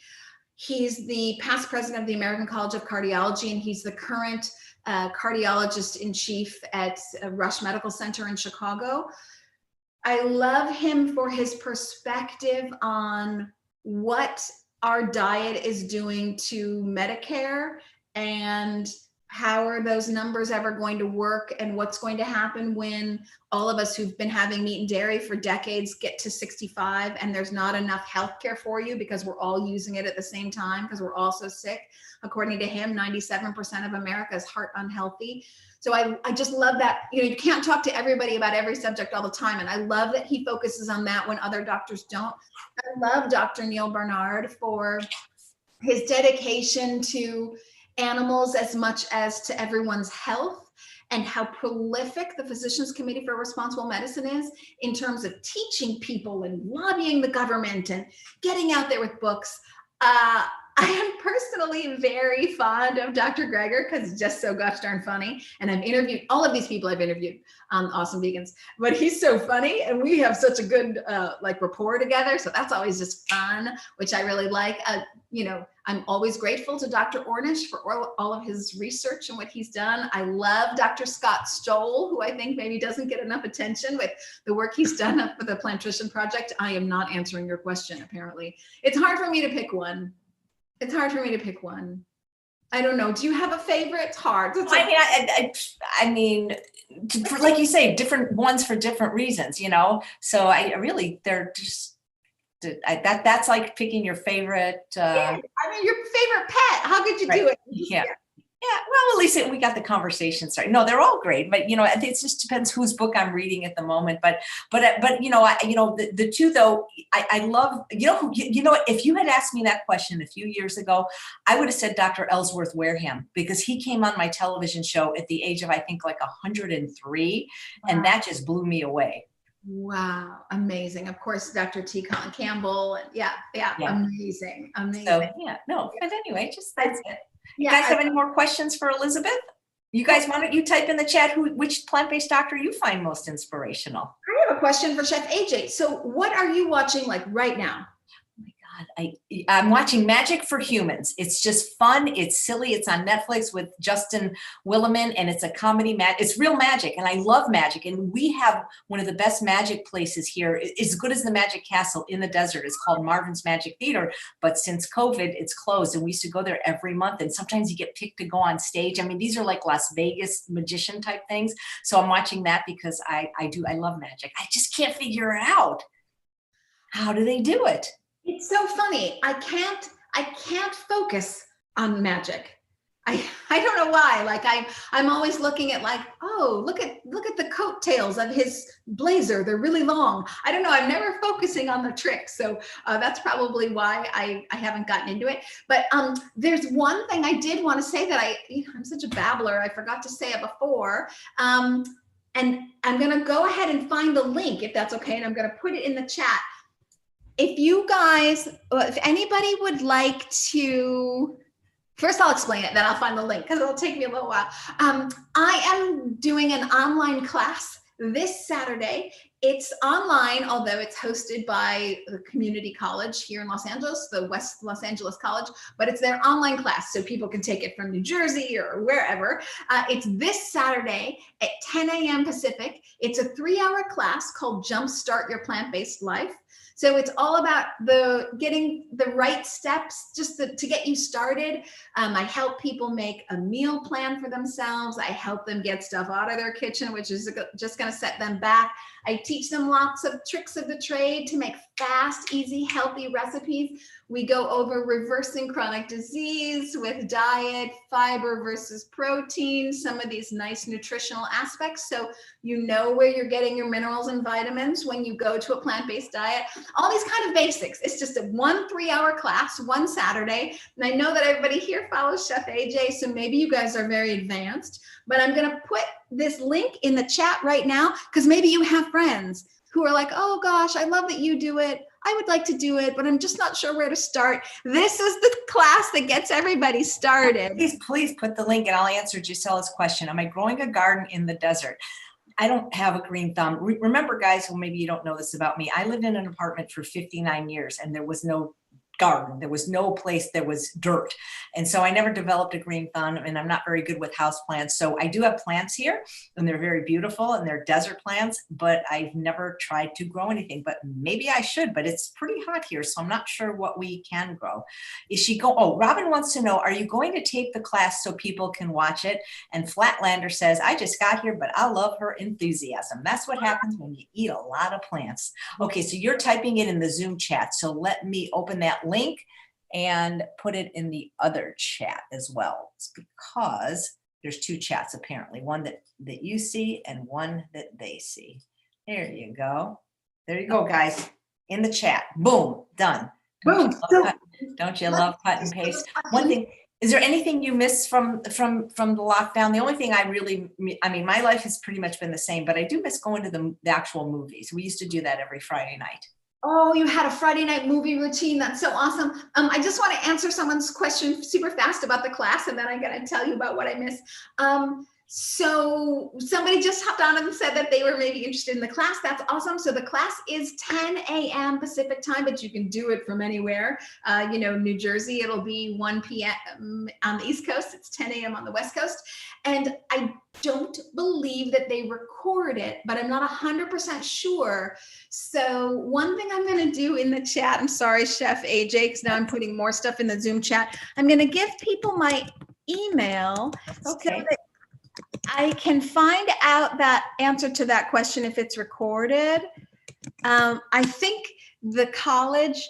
He's the past president of the American College of Cardiology, and he's the current cardiologist in chief at Rush Medical Center in Chicago. I love him for his perspective on what our diet is doing to Medicare, and how are those numbers ever going to work, and what's going to happen when all of us who've been having meat and dairy for decades get to 65 and there's not enough healthcare for you because we're all using it at the same time because we're all so sick. According to him, 97% of America is heart unhealthy. So I just love that, you can't talk to everybody about every subject all the time. And I love that he focuses on that when other doctors don't. I love Dr. Neil Barnard for his dedication to animals as much as to everyone's health, and how prolific the Physicians Committee for Responsible Medicine is in terms of teaching people and lobbying the government and getting out there with books. I am personally very fond of Dr. Greger because he's just so gosh darn funny. And I've interviewed all of these people I've interviewed on Awesome Vegans, but he's so funny and we have such a good rapport together. So that's always just fun, which I really like. I'm always grateful to Dr. Ornish for all of his research and what he's done. I love Dr. Scott Stoll, who I think maybe doesn't get enough attention with the work he's done for the Plant Nutrition Project. I am not answering your question, apparently. It's hard for me to pick one. I don't know. Do you have a favorite? It's hard. I mean, like you say, different ones for different reasons, So they're just, that's like picking your favorite. Your favorite pet. How could you do it? Yeah. Yeah, well, at least we got the conversation started. No, they're all great, but I think it just depends whose book I'm reading at the moment. But the two though, I love. If you had asked me that question a few years ago, I would have said Dr. Ellsworth Wareham, because he came on my television show at the age of I think like 103, and that just blew me away. Wow, amazing! Of course, Dr. T. Colin Campbell. Yeah, amazing. So but anyway, just that's it. You guys have any more questions for Elizabeth? You guys, why don't you type in the chat which plant-based doctor you find most inspirational? I have a question for Chef AJ. So what are you watching like right now? Oh my God, I'm watching Magic for Humans. It's just fun. It's silly. It's on Netflix with Justin Williman, and it's a comedy. It's real magic, and I love magic. And we have one of the best magic places here, as good as the Magic Castle in the desert. It's called Marvin's Magic Theater, but since COVID, it's closed, and we used to go there every month. And sometimes you get picked to go on stage. I mean, these are like Las Vegas magician type things. So I'm watching that because I love magic. I just can't figure it out. How do they do it? It's so funny. I can't focus on magic. I don't know why. Like I'm always looking at like, oh, look at the coattails of his blazer. They're really long. I don't know. I'm never focusing on the tricks. So that's probably why I haven't gotten into it. But there's one thing I did want to say that I'm such a babbler. I forgot to say it before. And I'm going to go ahead and find the link if that's okay. And I'm going to put it in the chat. If anybody would like to, first I'll explain it, then I'll find the link because it'll take me a little while. I am doing an online class this Saturday. It's online, although it's hosted by the community college here in Los Angeles, the West Los Angeles College, but it's their online class, so people can take it from New Jersey or wherever. It's this Saturday at 10 a.m. Pacific. It's a 3-hour class called Jumpstart Your Plant-Based Life. So it's all about getting the right steps just to get you started. I help people make a meal plan for themselves. I help them get stuff out of their kitchen, which is just going to set them back. I teach them lots of tricks of the trade to make fast, easy, healthy recipes. We go over reversing chronic disease with diet, fiber versus protein, some of these nice nutritional aspects. So you know where you're getting your minerals and vitamins when you go to a plant-based diet. All these kind of basics. It's just a 3-hour class, one Saturday. And I know that everybody here follows Chef AJ, so maybe you guys are very advanced, but I'm going to put this link in the chat right now because maybe you have friends who are like, oh gosh, I love that you do it. I would like to do it, but I'm just not sure where to start. This is the class that gets everybody started. Please put the link and I'll answer Giselle's question. Am I growing a garden in the desert? I don't have a green thumb. Remember, guys, well, maybe you don't know this about me. I lived in an apartment for 59 years and there was no garden. There was no place, there was dirt. And so I never developed a green thumb, and I'm not very good with houseplants. So I do have plants here and they're very beautiful and they're desert plants, but I've never tried to grow anything, but maybe I should, but it's pretty hot here. So I'm not sure what we can grow. Is she oh, Robin wants to know, are you going to tape the class so people can watch it? And Flatlander says, I just got here, but I love her enthusiasm. That's what happens when you eat a lot of plants. Okay, so you're typing it in the Zoom chat. So let me open that link and put it in the other chat as well. It's because there's two chats apparently, one that you see and one that they see. There you go. There you go, guys. In the chat. Boom, done. Boom. Don't you love cut and paste? One thing, is there anything you miss from the lockdown? The only thing I mean, my life has pretty much been the same, but I do miss going to the actual movies. We used to do that every Friday night. Oh, you had a Friday night movie routine. That's so awesome. I just want to answer someone's question super fast about the class, and then I'm going to tell you about what I miss. So somebody just hopped on and said that they were maybe interested in the class. That's awesome. So the class is 10 a.m. Pacific time, but you can do it from anywhere. New Jersey, it'll be 1 p.m. on the East Coast. It's 10 a.m. on the West Coast. And I don't believe that they record it, but I'm not 100% sure. So one thing I'm going to do in the chat, I'm sorry, Chef AJ, because now I'm putting more stuff in the Zoom chat. I'm going to give people my email. Okay. So that I can find out that answer to that question if it's recorded. I think the college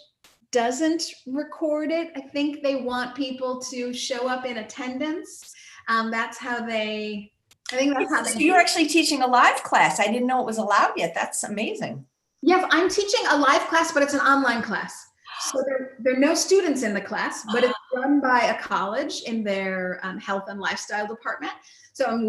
doesn't record it. I think they want people to show up in attendance. That's how they, I think that's how they. So you're actually teaching a live class. I didn't know it was allowed yet. That's amazing. Yes, I'm teaching a live class, but it's an online class. So there are no students in the class, but it's run by a college in their health and lifestyle department. So I'm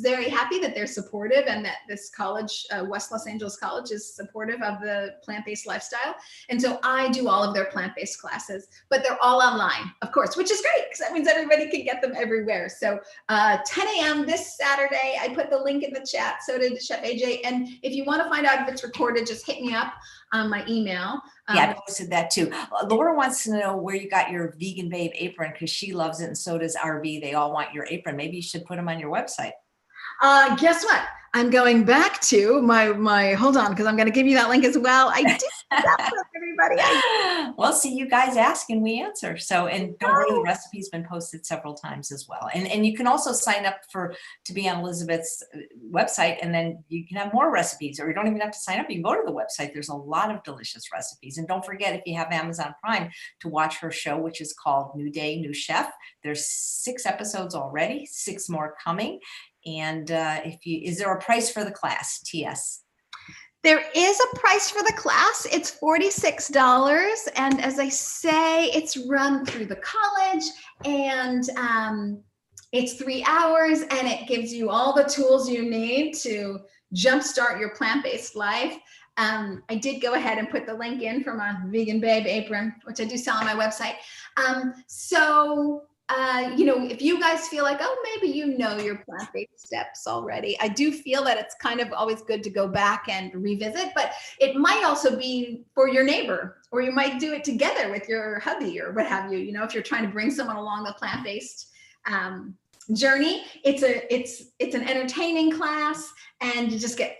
very happy that they're supportive and that this college, West Los Angeles College, is supportive of the plant-based lifestyle. And so I do all of their plant-based classes, but they're all online, of course, which is great because that means everybody can get them everywhere. So 10 a.m. this Saturday, I put the link in the chat. So did Chef AJ. And if you want to find out if it's recorded, just hit me up on my email. Yeah, I posted that too. Laura wants to know where you got your Vegan Babe apron because she loves it and so does RV. They all want your apron. Maybe you should put them on your website. Guess what? I'm going back to my hold on, because I'm going to give you that link as well. I did that for everybody. Well, see, you guys ask and we answer. So, and don't worry, the recipe's been posted several times as well. And you can also sign up to be on Elizabeth's website, and then you can have more recipes, or you don't even have to sign up. You can go to the website. There's a lot of delicious recipes. And don't forget, if you have Amazon Prime, to watch her show, which is called New Day, New Chef. There's 6 episodes already, 6 more coming. And is there a price for the class, TS? There is a price for the class. It's $46. And as I say, it's run through the college, and it's 3 hours, and it gives you all the tools you need to jumpstart your plant-based life. I did go ahead and put the link in from a Vegan Babe apron, which I do sell on my website. If you guys feel like, oh, maybe you know your plant-based steps already, I do feel that it's kind of always good to go back and revisit, but it might also be for your neighbor, or you might do it together with your hubby or what have you. If you're trying to bring someone along the plant-based journey, it's an entertaining class, and you just get,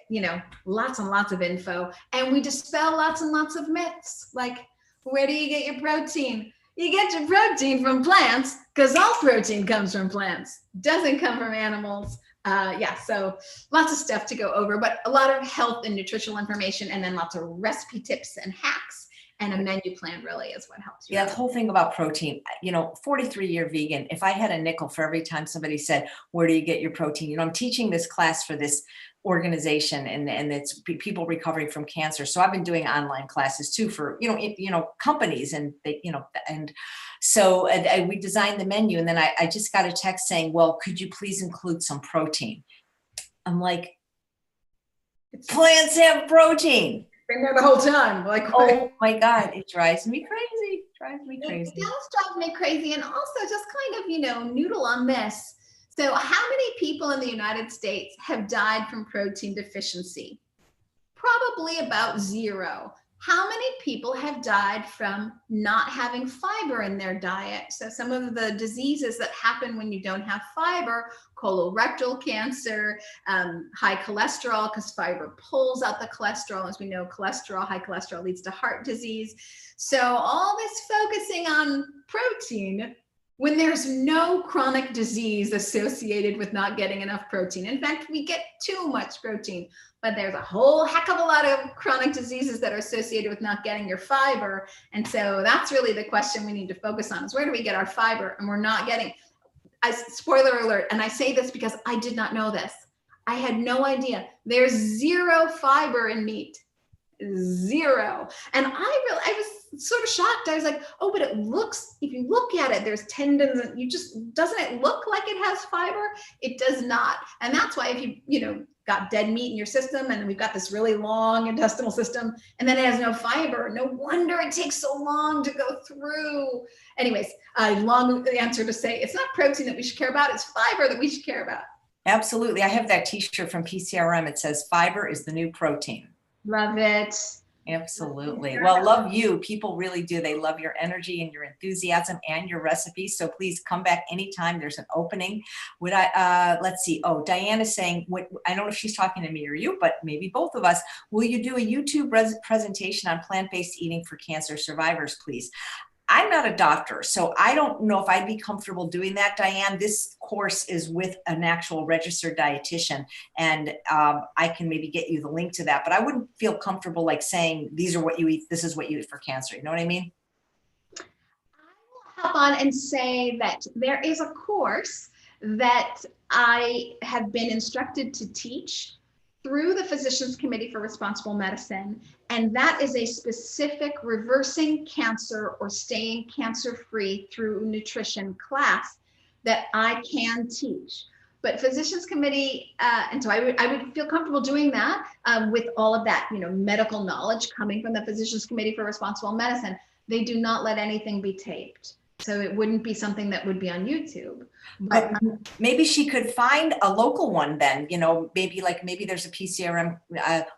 lots and lots of info, and we dispel lots and lots of myths. Like, where do you get your protein? You get your protein from plants, because all protein comes from plants, doesn't come from animals. So lots of stuff to go over, but a lot of health and nutritional information, and then lots of recipe tips and hacks, and a menu plan really is what helps you. Yeah, the whole thing about protein, 43-year vegan, if I had a nickel for every time somebody said, where do you get your protein? I'm teaching this class for this organization, and it's people recovering from cancer. So I've been doing online classes too for, companies, and they, and so we designed the menu, and then I just got a text saying, well, could you please include some protein? I'm like, plants have protein. been there the whole time. Like, Oh my God, it drives me crazy. Drives me crazy. it does drive me crazy. And also just kind of, noodle on this. So how many people in the United States have died from protein deficiency? Probably about 0. How many people have died from not having fiber in their diet? So some of the diseases that happen when you don't have fiber, colorectal cancer, high cholesterol, because fiber pulls out the cholesterol. As we know, high cholesterol leads to heart disease. So all this focusing on protein when there's no chronic disease associated with not getting enough protein. In fact, we get too much protein, but there's a whole heck of a lot of chronic diseases that are associated with not getting your fiber. And so that's really the question we need to focus on, is where do we get our fiber? And we're not getting, spoiler alert, and I say this because I did not know this. I had no idea. There's 0 fiber in meat. 0. And I was sort of shocked. I was like, oh, but it looks, if you look at it, there's tendons and doesn't it look like it has fiber? It does not. And that's why if you got dead meat in your system, and we've got this really long intestinal system, and then it has no fiber, no wonder it takes so long to go through. Anyways, a long answer to say it's not protein that we should care about, it's fiber that we should care about. Absolutely. I have that t-shirt from PCRM. It says fiber is the new protein. Love it. Absolutely. Well, love you. People really do. They love your energy and your enthusiasm and your recipes. So please come back anytime there's an opening. Let's see. Oh, Diane is saying, I don't know if she's talking to me or you, but maybe both of us. Will you do a YouTube presentation on plant-based eating for cancer survivors, please? I'm not a doctor, so I don't know if I'd be comfortable doing that, Diane. This course is with an actual registered dietitian, and I can maybe get you the link to that, but I wouldn't feel comfortable like saying, these are what you eat, this is what you eat for cancer. You know what I mean? I will hop on and say that there is a course that I have been instructed to teach through the Physicians Committee for Responsible Medicine. And that is a specific reversing cancer or staying cancer-free through nutrition class that I can teach. But Physicians Committee, and so I would feel comfortable doing that with all of that, medical knowledge coming from the Physicians Committee for Responsible Medicine. They do not let anything be taped. So it wouldn't be something that would be on YouTube. But maybe she could find a local one then, maybe there's a PCRM.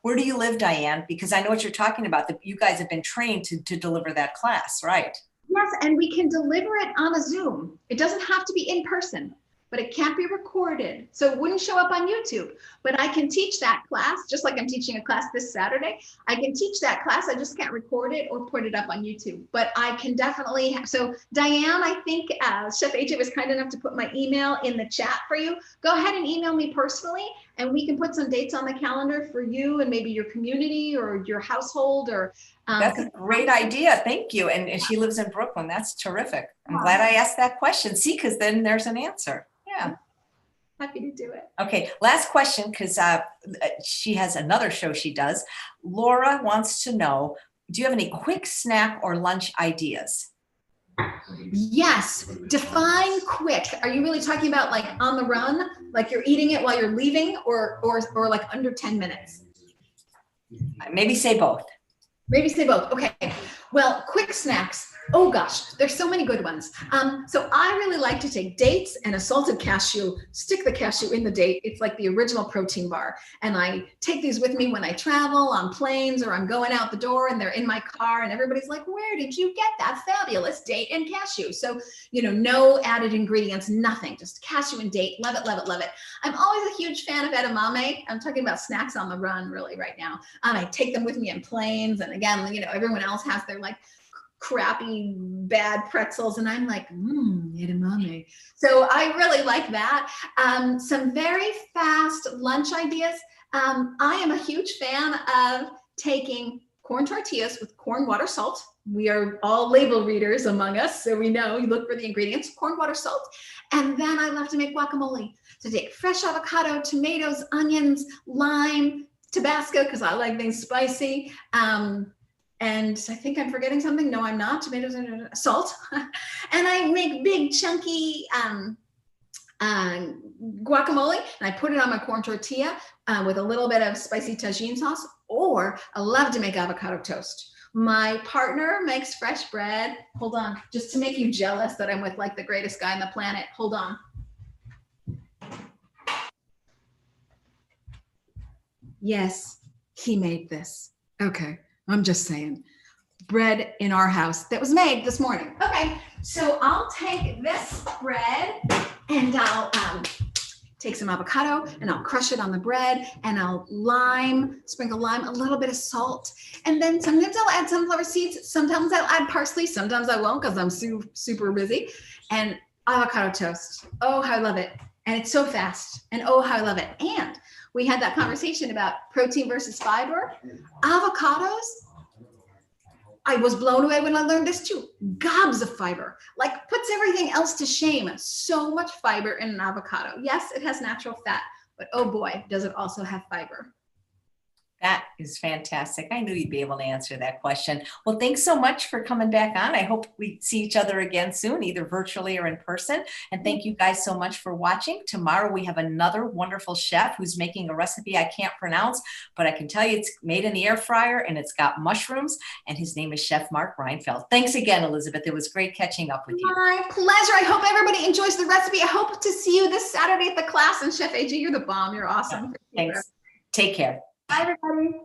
Where do you live, Diane? Because I know what you're talking about. That you guys have been trained to deliver that class, right? Yes, and we can deliver it on a Zoom. It doesn't have to be in person, but it can't be recorded. So it wouldn't show up on YouTube, but I can teach that class, just like I'm teaching a class this Saturday. I can teach that class, I just can't record it or put it up on YouTube, but I can definitely, so Diane, I think Chef AJ was kind enough to put my email in the chat for you. Go ahead and email me personally, and we can put some dates on the calendar for you and maybe your community or your household or that's a great idea. Thank you. And she lives in Brooklyn. That's terrific. I'm glad I asked that question. See, because then there's an answer. Yeah. Happy to do it. Okay, last question, because she has another show she does. Laura wants to know, do you have any quick snack or lunch ideas? Yes. Define quick. Are you really talking about like on the run, like you're eating it while you're leaving, or like under 10 minutes? Maybe say both. Maybe say both. Okay. Well, quick snacks. Oh gosh, there's so many good ones. So I really like to take dates and a salted cashew, stick the cashew in the date. It's like the original protein bar. And I take these with me when I travel on planes, or I'm going out the door and they're in my car and everybody's like, where did you get that fabulous date and cashew? So, no added ingredients, nothing, just cashew and date. Love it, love it, love it. I'm always a huge fan of edamame. I'm talking about snacks on the run really right now. I take them with me in planes. And again, everyone else has their like crappy, bad pretzels. And I'm like, edamame. So I really like that. Some very fast lunch ideas. I am a huge fan of taking corn tortillas with corn, water, salt. We are all label readers among us, so we know you look for the ingredients, corn, water, salt. And then I love to make guacamole. So take fresh avocado, tomatoes, onions, lime, Tabasco, because I like things spicy. And I think I'm forgetting something. No, I'm not. Tomatoes and salt. And I make big chunky guacamole, and I put it on my corn tortilla with a little bit of spicy tagine sauce. Or I love to make avocado toast. My partner makes fresh bread. Hold on, just to make you jealous that I'm with like the greatest guy on the planet. Hold on. Yes, he made this. Okay, I'm just saying. Bread in our house that was made this morning. Okay, so I'll take this bread and I'll take some avocado and I'll crush it on the bread and I'll sprinkle lime, a little bit of salt. And then sometimes I'll add sunflower seeds. Sometimes I'll add parsley. Sometimes I won't because I'm super busy. And avocado toast. Oh, how I love it. And it's so fast. And oh, how I love it. And we had that conversation about protein versus fiber. Avocados, I was blown away when I learned this too. Gobs of fiber, like puts everything else to shame. So much fiber in an avocado. Yes, it has natural fat, but oh boy, does it also have fiber. That is fantastic. I knew you'd be able to answer that question. Well, thanks so much for coming back on. I hope we see each other again soon, either virtually or in person. And thank you guys so much for watching. Tomorrow we have another wonderful chef who's making a recipe I can't pronounce, but I can tell you it's made in the air fryer and it's got mushrooms, and his name is Chef Mark Reinfeld. Thanks again, Elizabeth. It was great catching up with you. My pleasure. I hope everybody enjoys the recipe. I hope to see you this Saturday at the class. And Chef AJ, you're the bomb. You're awesome. Thanks. Take care. Bye, everybody.